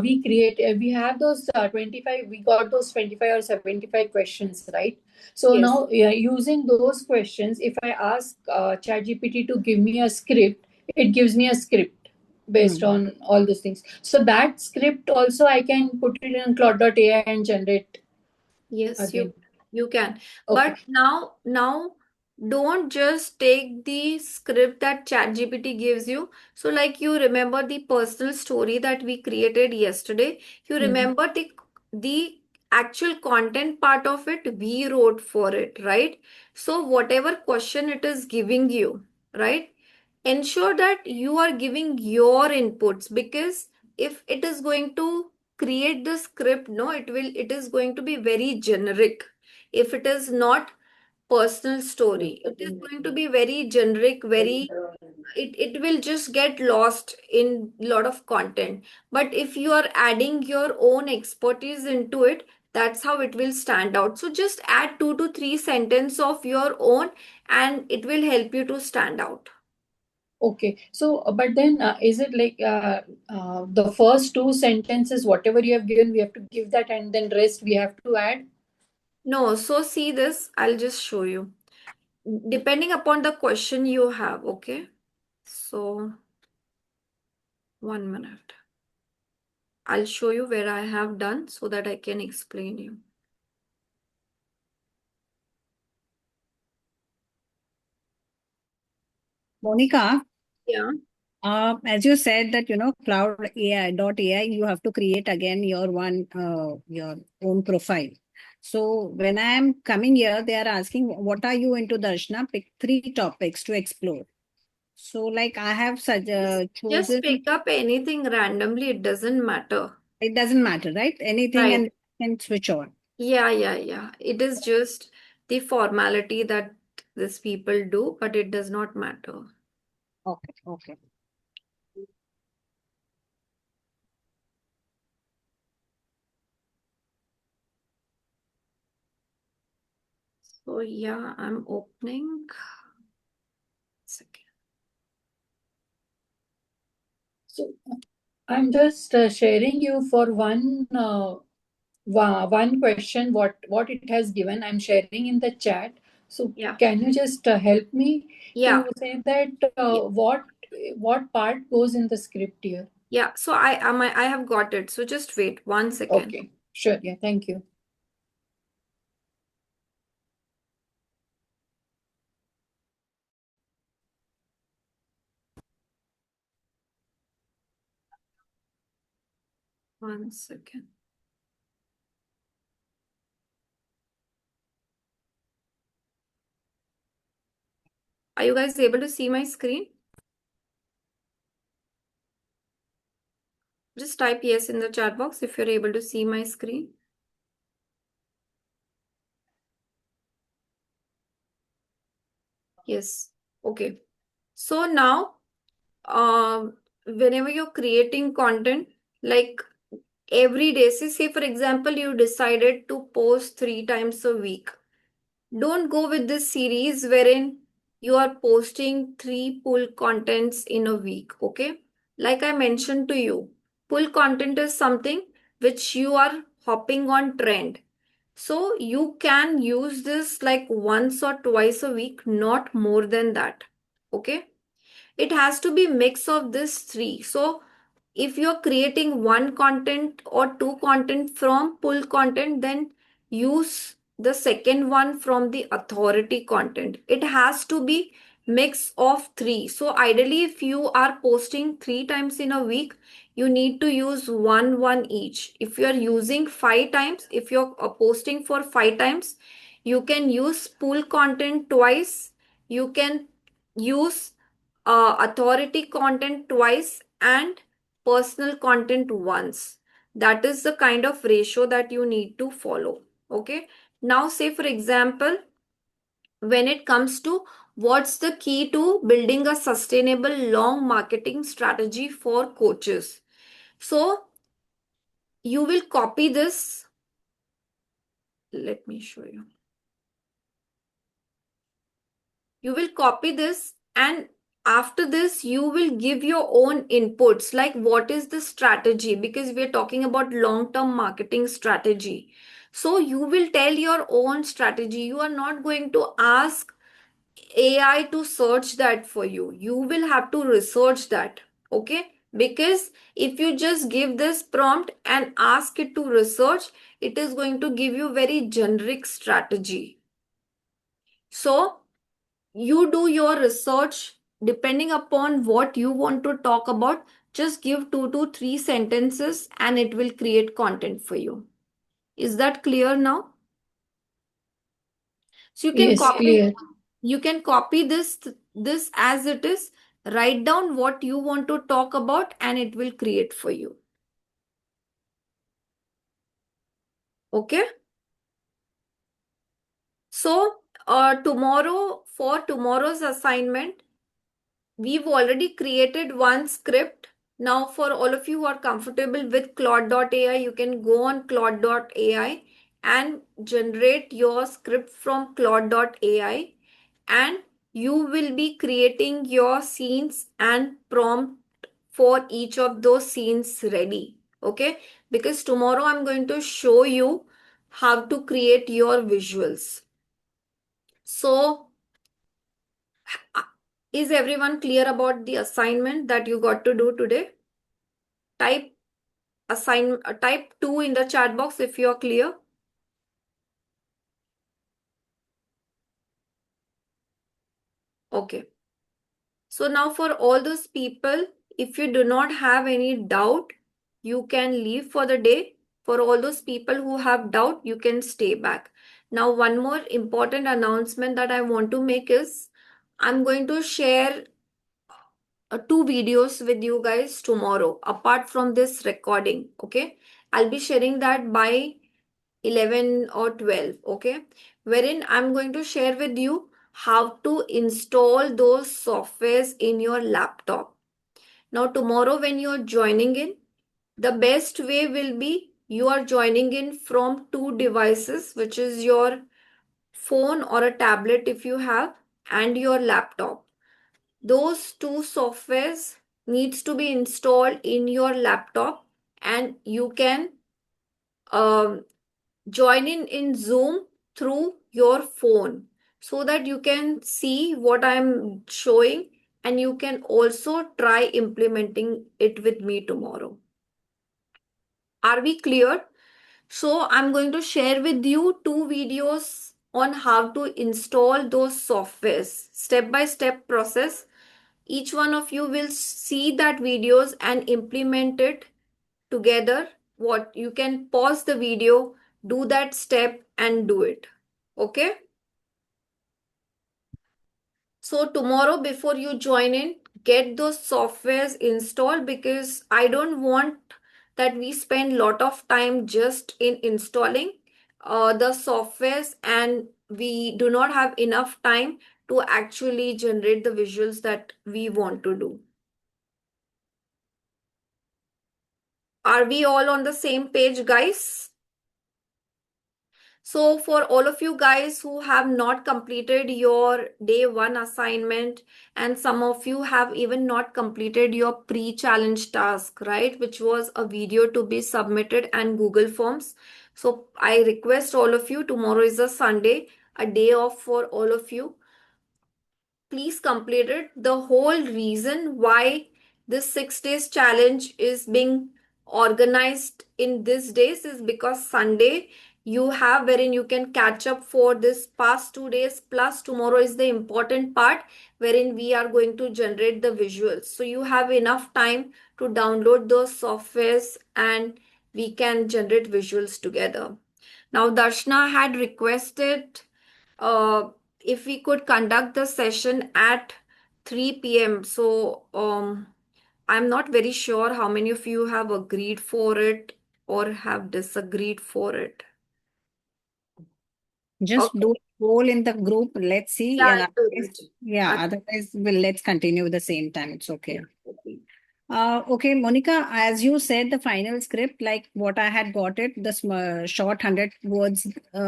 we have those 25. We got those 25 or 75 questions, right? So Yes. now, using those questions, if I ask ChatGPT to give me a script, it gives me a script based on all those things. So that script also I can put it in Claude.ai and generate. Yes, Again. you can. Okay. But now don't just take the script that ChatGPT gives you. So like you remember the personal story that we created yesterday. You remember the actual content part of it, we wrote for it, right? So whatever question it is giving you, right? Ensure that you are giving your inputs, because if it is going to create the script, no, it is going to be very generic. If it is not personal story, it is going to be very generic, it will just get lost in lot of content. But if you are adding your own expertise into it, that's how it will stand out. So just add 2 to 3 sentences of your own and it will help you to stand out. Okay. So, but then is it like the first two sentences, whatever you have given, we have to give that, and then rest we have to add? No, so see this, I'll just show you. Depending upon the question you have, okay? So, 1 minute. I'll show you where I have done so that I can explain you. Monica, Yeah. as you said that, Cloud.ai, you have to create again your own profile. So when I am coming here, they are asking, what are you into, Darshana? Pick 3 topics to explore. So like I have Just chosen, pick up anything randomly, it doesn't matter. it doesn't matter, right? Anything Right. and can switch on. Yeah. It is just the formality that these people do, but it does not matter. Okay. So yeah, I'm opening. Second. So I'm just sharing you for one question what it has given. I'm sharing in the chat. So Yeah. can you just help me Yeah. to say that what part goes in the script here? Yeah. So I have got it. So just wait 1 second. Okay, sure. Yeah, thank you. One second. Are you guys able to see my screen? Just type yes in the chat box if you're able to see my screen. Yes. Okay. So now, whenever you're creating content, like every day, say for example, you decided to post 3 times a week. Don't go with this series wherein you are posting 3 pull contents in a week. Okay. Like I mentioned to you, pull content is something which you are hopping on trend. So you can use this like once or twice a week, not more than that. Okay. It has to be mix of this three. So if you're creating one content or 2 content from pull content, then use the second one from the authority content. It has to be mix of three. So ideally, if you are posting 3 times in a week, you need to use one each. If you are using 5 times, if you're posting for 5 times, you can use pull content twice. You can use authority content twice and personal content once. That is the kind of ratio that you need to follow. Okay. Now, say for example, when it comes to what's the key to building a sustainable long marketing strategy for coaches. So you will copy this. Let me show you. You will copy this, and after this you will give your own inputs like what is the strategy, because we are talking about long term marketing strategy. So you will tell your own strategy. You are not going to ask AI to search that for you. You will have to research that. Okay. Because if you just give this prompt and ask it to research, it is going to give you very generic strategy. So you do your research depending upon what you want to talk about. Just give 2 to 3 sentences and it will create content for you. Is that clear now? So Yes, clear. you can copy this as it is, write down what you want to talk about and it will create for you. Okay. So for tomorrow's assignment, we've already created one script. Now, for all of you who are comfortable with Claude.ai, you can go on Claude.ai and generate your script from Claude.ai, and you will be creating your scenes and prompt for each of those scenes ready. Okay, because tomorrow I'm going to show you how to create your visuals. So is everyone clear about the assignment that you got to do today? Type 2 in the chat box if you are clear. Okay. So now for all those people, if you do not have any doubt, you can leave for the day. For all those people who have doubt, you can stay back. Now, one more important announcement that I want to make is I'm going to share two videos with you guys tomorrow, apart from this recording. Okay. I'll be sharing that by 11 or 12. Okay. Wherein I'm going to share with you how to install those softwares in your laptop. Now, tomorrow, when you're joining in, the best way will be you are joining in from two devices, which is your phone or a tablet if you have, and your laptop. Those two softwares needs to be installed in your laptop, and you can um, join in Zoom through your phone so that you can see what I'm showing, and you can also try implementing it with me tomorrow. Are we clear? So I'm going to share with you two videos on how to install those softwares, step-by-step process. Each one of you will see that videos and implement it together. What you can pause the video, do that step and do it. Okay? So tomorrow before you join in, get those softwares installed, because I don't want that we spend lot of time just in installing the softwares and we do not have enough time to actually generate the visuals that we want to do. Are we all on the same page, guys? So for all of you guys who have not completed your day one assignment, and some of you have even not completed your pre-challenge task, right? Which was a video to be submitted and Google Forms. So I request all of you, tomorrow is a Sunday, a day off for all of you. Please complete it. The whole reason why this 6 days challenge is being organized in these days is because Sunday you have wherein you can catch up for this past 2 days, plus tomorrow is the important part wherein we are going to generate the visuals. So you have enough time to download those softwares and we can generate visuals together. Now, Darshna had requested uh, if we could conduct the session at 3 p.m. So I'm not very sure how many of you have agreed for it or have disagreed for it. Just Okay. do a poll in the group. Let's see. Yeah, And I'll do otherwise, it. yeah, otherwise, let's continue the same time. It's okay. Yeah, okay. Okay, Monica, as you said, the final script, like what I had got it, the short 100 words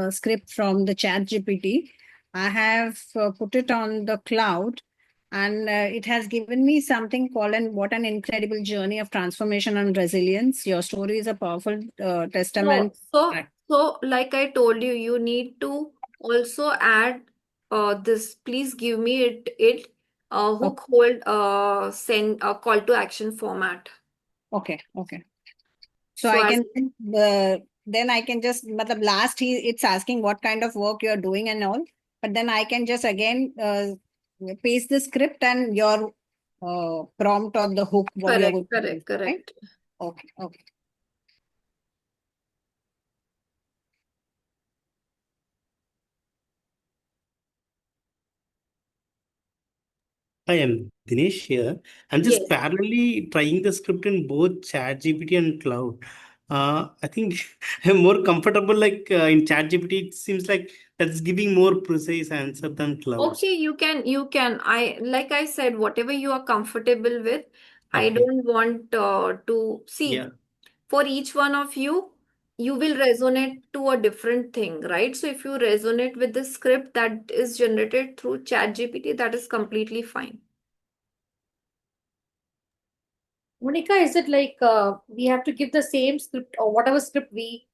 script from the chat GPT, I have put it on the cloud, and it has given me something called what an incredible journey of transformation and resilience. Your story is a powerful testament. So like I told you, you need to also add this. Please give me it hook, hold, send call to action format. Okay. So So I as can then I can just, but the last it's asking what kind of work you're doing and all, but then I can just again paste the script and your prompt or the hook what you're going to use, right? correct. Okay. I am Dinesh here. I'm Yes. just parallelly trying the script in both ChatGPT and Cloud. I think I'm more comfortable in ChatGPT. It seems like that's giving more precise answer than Cloud. Okay, you can. Like I said, whatever you are comfortable with. I Okay. don't want to see. Yeah. For each one of you, you will resonate to a different thing, right? So if you resonate with the script that is generated through ChatGPT, that is completely fine. Monica, is it like we have to give the same script or whatever script we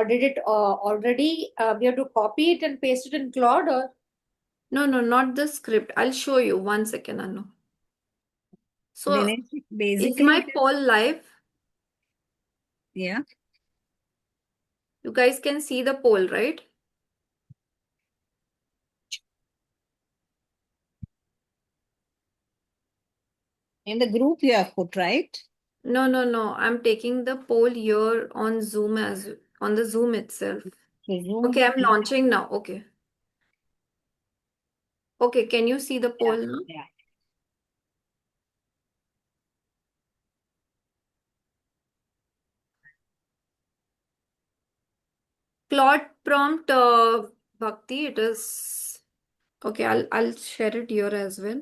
did it already? We have to copy it and paste it in Claude, or No, not the script. I'll show you. 1 second, Anu. So Dinesh, is basically, my poll live? yeah. You guys can see the poll, right? In the group you have put, right? No. I'm taking the poll here on Zoom on the Zoom itself. So Zoom. Okay, I'm launching now. Okay. Okay, can you see the poll now? Yeah. Claude prompt, Bhakti, it is okay. I'll share it here as well.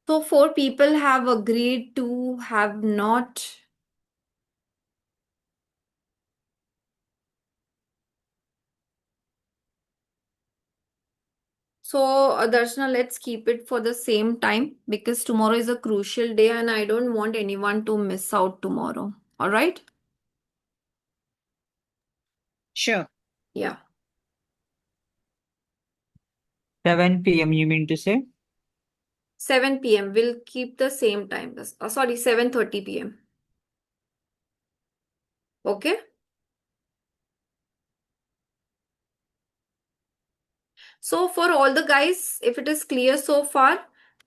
So 4 people have agreed to have not. So, Darshana, let's keep it for the same time because tomorrow is a crucial day and I don't want anyone to miss out tomorrow. All right? Sure. Yeah. 7 p.m. you mean to say? 7 p.m. We'll keep the same time. Sorry, 7:30 p.m. Okay? So for all the guys, if it is clear so far,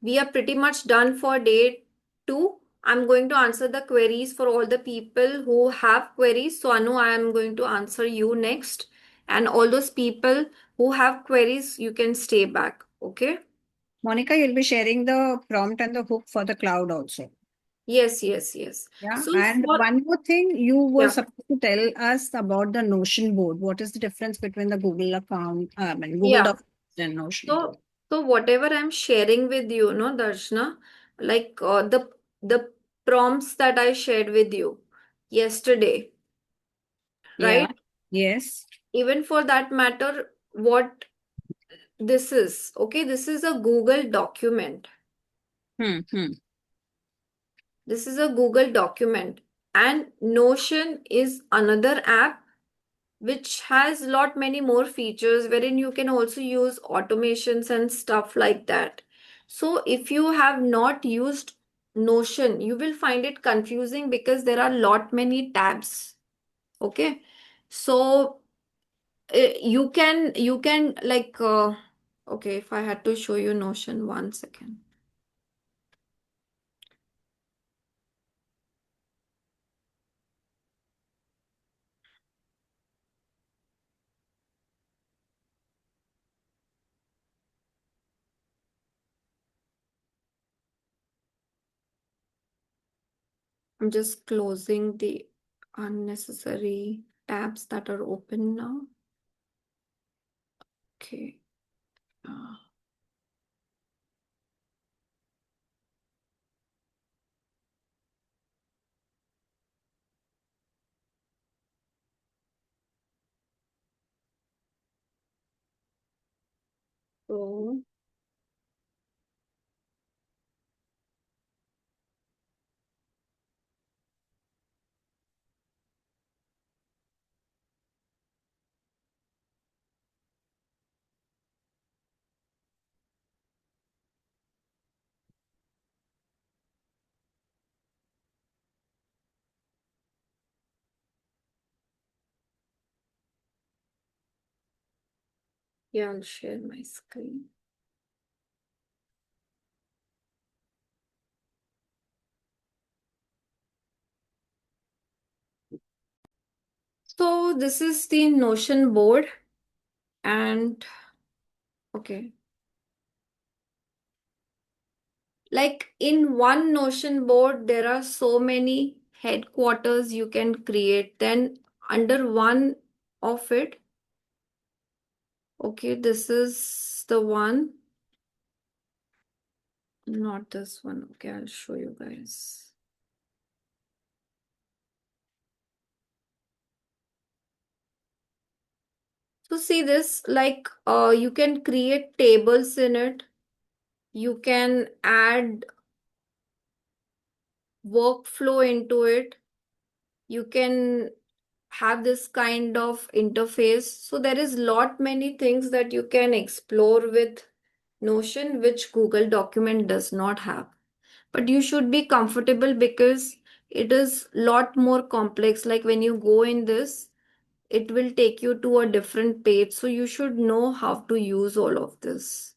we are pretty much done for day 2. I'm going to answer the queries for all the people who have queries. So Anu, I am going to answer you next. And all those people who have queries, you can stay back. Okay? Monica, you'll be sharing the prompt and the hook for the cloud also. Yes. Yeah. So And for one more thing, you were yeah, supposed to tell us about the Notion board. What is the difference between the Google account, Google yeah. Docs and Notion board? So whatever I'm sharing with you, no, Darshana, like the prompts that I shared with you yesterday, Yeah. right? Yes. Even for that matter, what this is, okay, this is a Google document. Hmm. This is a Google document, and Notion is another app which has lot many more features wherein you can also use automations and stuff like that. So if you have not used Notion, you will find it confusing because there are lot many tabs. Okay. So you can like okay, if I had to show you Notion, 1 second. I'm just closing the unnecessary tabs that are open now. Okay. So yeah, I'll share my screen. So this is the Notion board and okay. Like in one Notion board, there are so many headquarters you can create. Then under one of it, okay, this is the one, not this one. Okay, I'll show you guys. So see this, like you can create tables in it. You can add workflow into it. You can have this kind of interface. So there is lot many things that you can explore with Notion which Google document does not have. But you should be comfortable because it is lot more complex. Like when you go in this, it will take you to a different page. So you should know how to use all of this.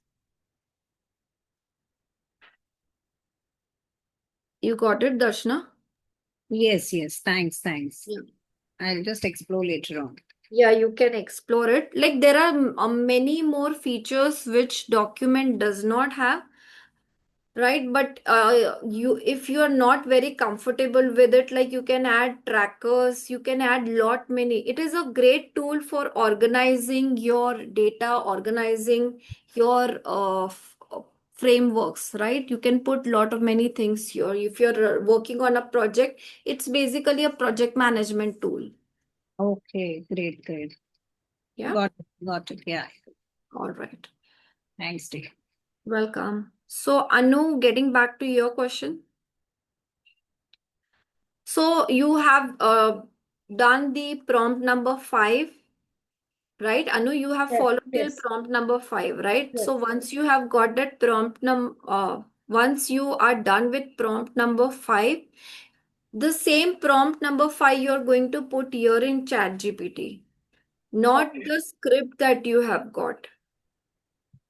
You got it, Darshana? Yes, yes. Thanks. Yeah. I'll just explore later on. Yeah, you can explore it. Like there are many more features which document does not have, right? But if you are not very comfortable with it, like you can add trackers, you can add lot many. It is a great tool for organizing your data, organizing your frameworks, right? You can put lot of many things here. If you're working on a project, it's basically a project management tool. Okay, great. Yeah. Got it. Yeah. All right. Thanks, dear. Welcome. So, Anu, getting back to your question. So, you have done the prompt number 5, right? Anu, you have Yes, followed till yes, prompt number 5, right? yes. So, once you have got that once you are done with prompt number 5, the same prompt number 5 you're going to put here in ChatGPT, not Okay, the script that you have got.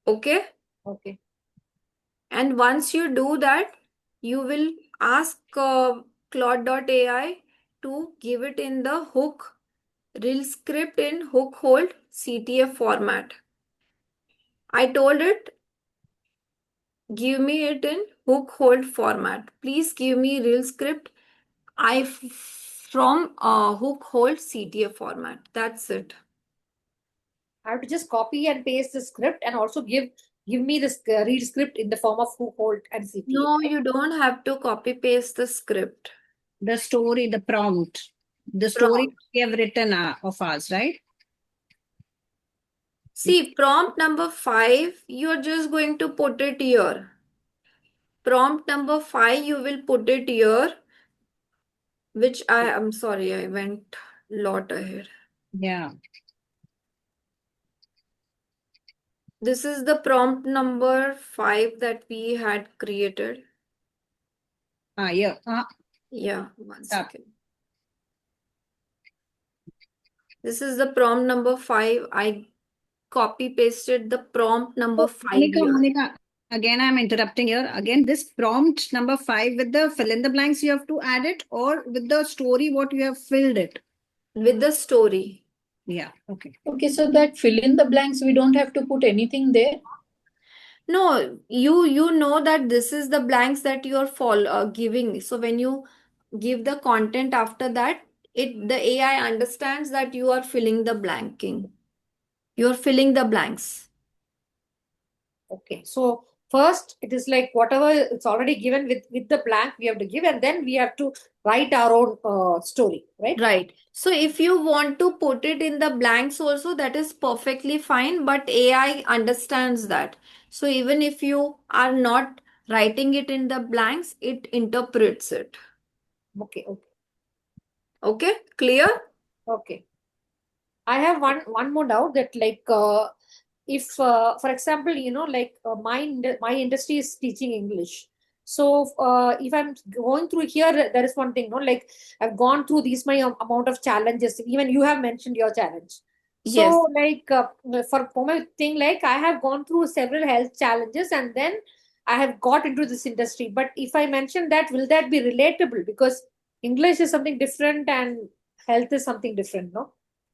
Okay? okay. And once you do that, you will ask Claude.ai to give it in the hook rel script in hook hold CTF format. I told it, give me it in hook hold format. Please give me rel script from hook hold CTF format. That's it. I have to just copy and paste the script and also give me this read script in the form of who hold and CTA. No, you don't have to copy paste the script. The story, the prompt, the story Prompt. we have written of ours, right? See, prompt number 5, you're just going to put it here. Prompt number 5, you will put it here, which I'm sorry, I went lot ahead. Yeah. This is the prompt number 5 that we had created. Yeah. Yeah, one Stop. second. This is the prompt number 5. I copy pasted the prompt number 5 here. Monica, again, I'm interrupting here. Again, this prompt number 5 with the fill in the blanks, you have to add it, or with the story, what you have filled it. With the story. Yeah. Okay. Okay, so that fill in the blanks, we don't have to put anything there. No, you know that this is the blanks that you're giving. So when you give the content after that, the AI understands that you are filling the blanking. You're filling the blanks. Okay, so first it is like whatever it's already given with the blank we have to give, and then we have to write our own story, right? Right. So if you want to put it in the blanks also, that is perfectly fine, but AI understands that. So even if you are not writing it in the blanks, it interprets it. Okay, okay, Okay, clear? okay. I have one more doubt that if for example my industry is teaching English, so if I'm going through here, there is one thing, no, like I've gone through these my amount of challenges. Even you have mentioned your challenge. So Yes. for my thing, like I have gone through several health challenges and then I have got into this industry. But if I mention that, will that be relatable? Because English is something different and health is something different, no?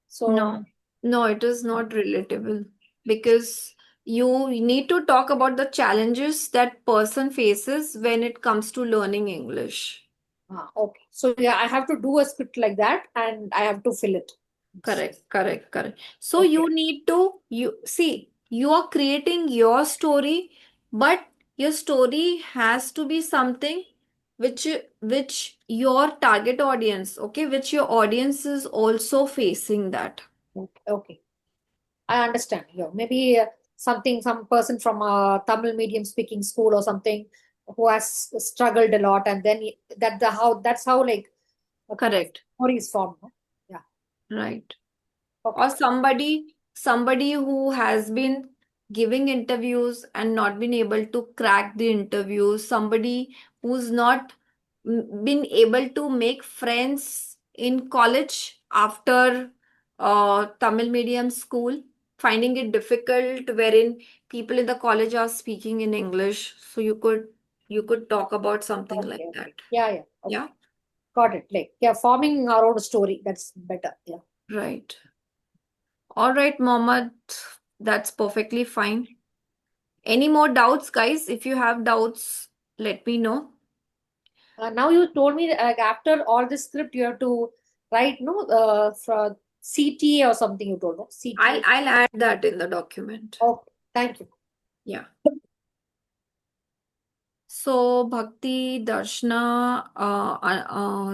So No, it is not relatable because you need to talk about the challenges that person faces when it comes to learning English. okay. So yeah, I have to do a script like that and I have to fill it. Correct. So Okay. you need to, you are creating your story, but your story has to be something which your target audience, okay, which your audience is also facing that. Okay. I understand. Yeah, maybe some person from a Tamil medium speaking school or something who has struggled a lot, and then that's how like a Correct. story is formed. No? Yeah. Right. Okay. Or somebody who has been giving interviews and not been able to crack the interviews, somebody who's not been able to make friends in college after Tamil medium school, finding it difficult wherein people in the college are speaking in English. So you could talk about something like Okay. that. Yeah, yeah. Okay. Yeah, Got it. Like, yeah, forming our own story. That's better. Yeah. right. All right, Mohammed, that's perfectly fine. Any more doubts, guys? If you have doubts, let me know. Now you told me that, after all this script, you have to write, no, for CTA or something. You told, no, CTA. I'll add that in the document. Okay. Thank you. Yeah. So Bhakti, Darshana,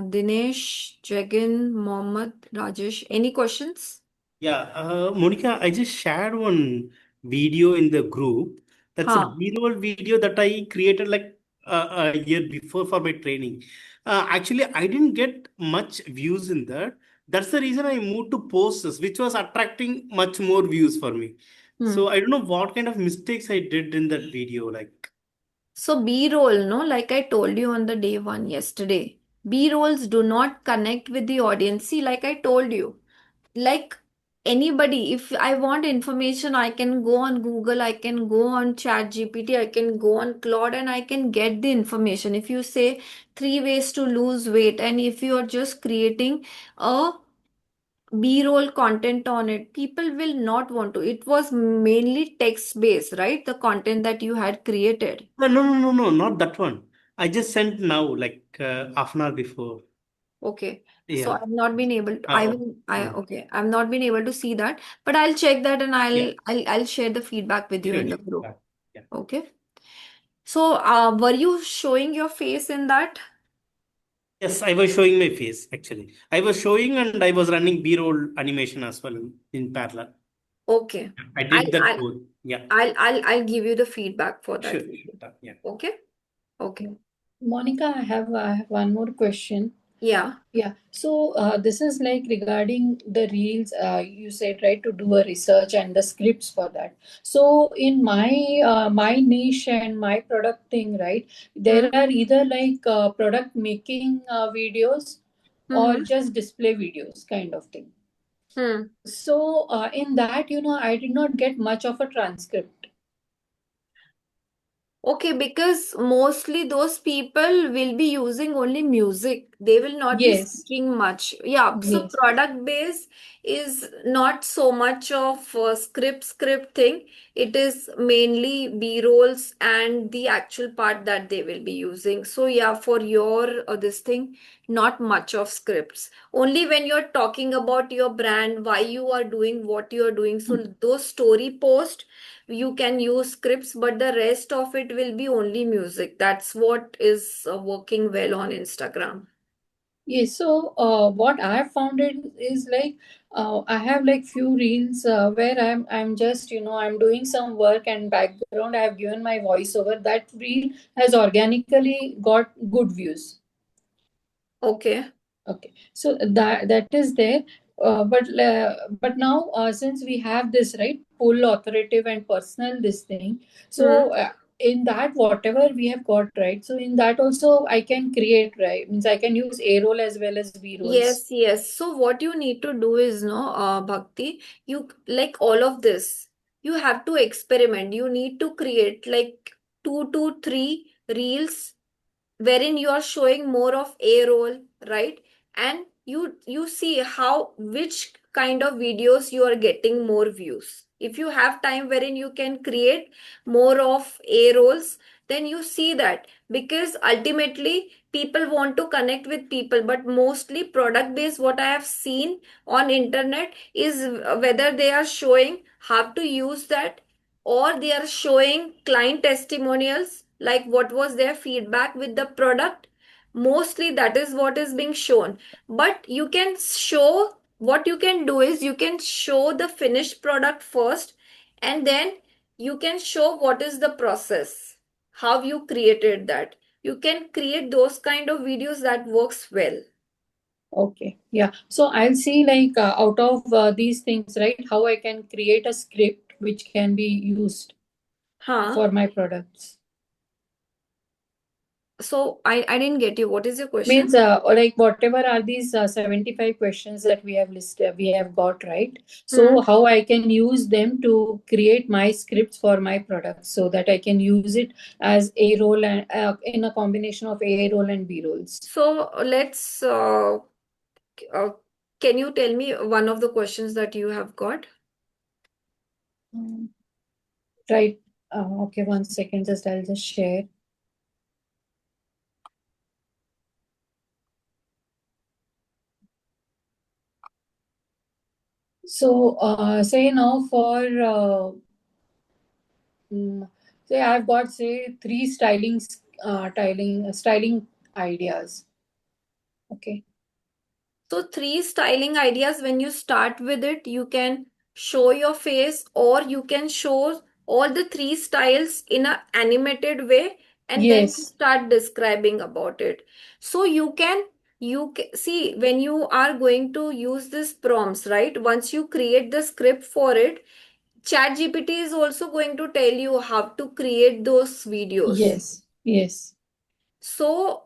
Dinesh, Jagan, Mohammed, Rajesh, any questions? Yeah, Monica, I just shared one video in the group. That's a Huh. B-roll video that I created like a year before for my training. Actually, I didn't get much views in that. That's the reason I moved to posts, which was attracting much more views for me. So I don't know what kind of mistakes I did in that video. Like, So B-roll, no, like I told you on the day one yesterday, B-rolls do not connect with the audience. See, like I told you, like anybody, if I want information, I can go on Google, I can go on ChatGPT, I can go on Claude, and I can get the information. If you say 3 ways to lose weight, and if you are just creating a B-roll content on it, people will not want to. It was mainly text based, right? The content that you had created. no, not that one. I just sent now, like half an hour before. Okay. So Yeah. I've not been able to, Yeah. okay, I've not been able to see that, but I'll check that and Yeah. I'll share the feedback with you Sure, in the sure. group. Yeah. Okay. So, were you showing your face in that? Yes, I was showing my face actually. I was showing and I was running B-roll animation as well in parallel. Okay. I I'll, did that I'll, both. Yeah. I'll give you the feedback for that Sure, video. sure. Yeah. Okay. Okay. Monica, I have one more question. Yeah. Yeah. So this is like regarding the reels. You said right to do a research and the scripts for that. So in my niche and my product thing, right? There are either like product making videos or Mm-hmm. just display videos kind of thing. Hmm. So in that, I did not get much of a transcript. Okay, because mostly those people will be using only music. They will not be Yes. speaking much. Yeah, so Yes. product base is not so much of script thing. It is mainly B-rolls and the actual part that they will be using. So yeah, for your this thing, not much of scripts. Only when you're talking about your brand, why you are doing what you are doing. So those story posts you can use scripts, but the rest of it will be only music. That's what is working well on Instagram. Yes, so what I have found it is like I have like few reels where I'm just I'm doing some work and background I have given my voiceover. That reel has organically got good views. Okay. Okay, so that is there, but now since we have this right full authoritative and personal this thing, so in that whatever we have got right, so in that also I can create right means I can use A roll as well as B rolls. Yes, yes. So what you need to do is, no, Bhakti, you like all of this. You have to experiment. You need to create like 2 to 3 reels wherein you are showing more of A roll, right? And you see how which kind of videos you are getting more views. If you have time wherein you can create more of A rolls, then you see that because ultimately people want to connect with people, but mostly product based what I have seen on internet is whether they are showing how to use that or they are showing client testimonials like what was their feedback with the product. Mostly that is what is being shown, but you can show, what you can do is you can show the finished product first and then you can show what is the process, how you created that. You can create those kind of videos that works well. Okay, yeah. So I'll see like out of these things, right, how I can create a script which can be used Huh? for my products. So I didn't get you. What is your question? Means like whatever are these 75 questions that we have listed, we have got, right? So how I can use them to create my scripts for my products so that I can use it as A roll and in a combination of A roll and B rolls. So let's can you tell me one of the questions that you have got? Right. Okay, 1 second, I'll just share. So say now for say I've got say 3 styling ideas. Okay. So 3 styling ideas, when you start with it, you can show your face or you can show all the 3 styles in an animated way and then you Yes. start describing about it. So see when you are going to use this prompts, right? Once you create the script for it, ChatGPT is also going to tell you how to create those videos. Yes. Yes. So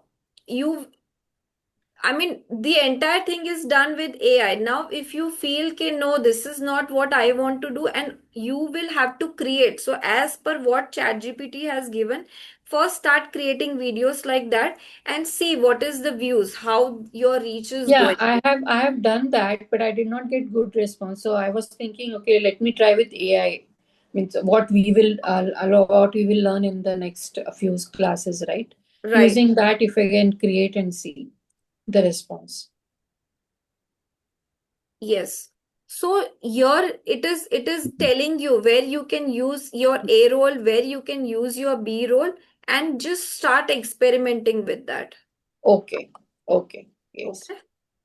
the entire thing is done with AI. Now, if you feel okay, no, this is not what I want to do, and you will have to create. So, as per what ChatGPT has given, first start creating videos like that and see what is the views, how your reach is Yeah, going. I have done that, but I did not get good response. So I was thinking, okay, let me try with AI. Means what we will learn in the next few classes, right? Right. Using that, if I can create and see the response. Yes. So here it is telling you where you can use your A roll, where you can use your B roll, and just start experimenting with that. Okay. Okay. Yes. Okay.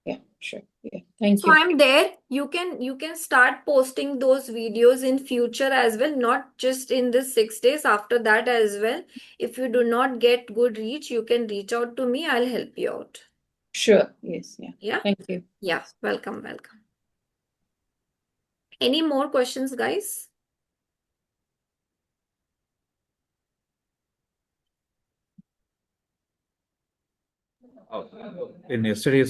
Yeah, sure. Yeah. Thank So you. I'm there. You can start posting those videos in future as well, not just in this 6 days, after that as well. If you do not get good reach, you can reach out to me. I'll help you out. Sure. Yes. Yeah. Yeah. Thank you. Yeah. Welcome. Any more questions, guys? In yesterday's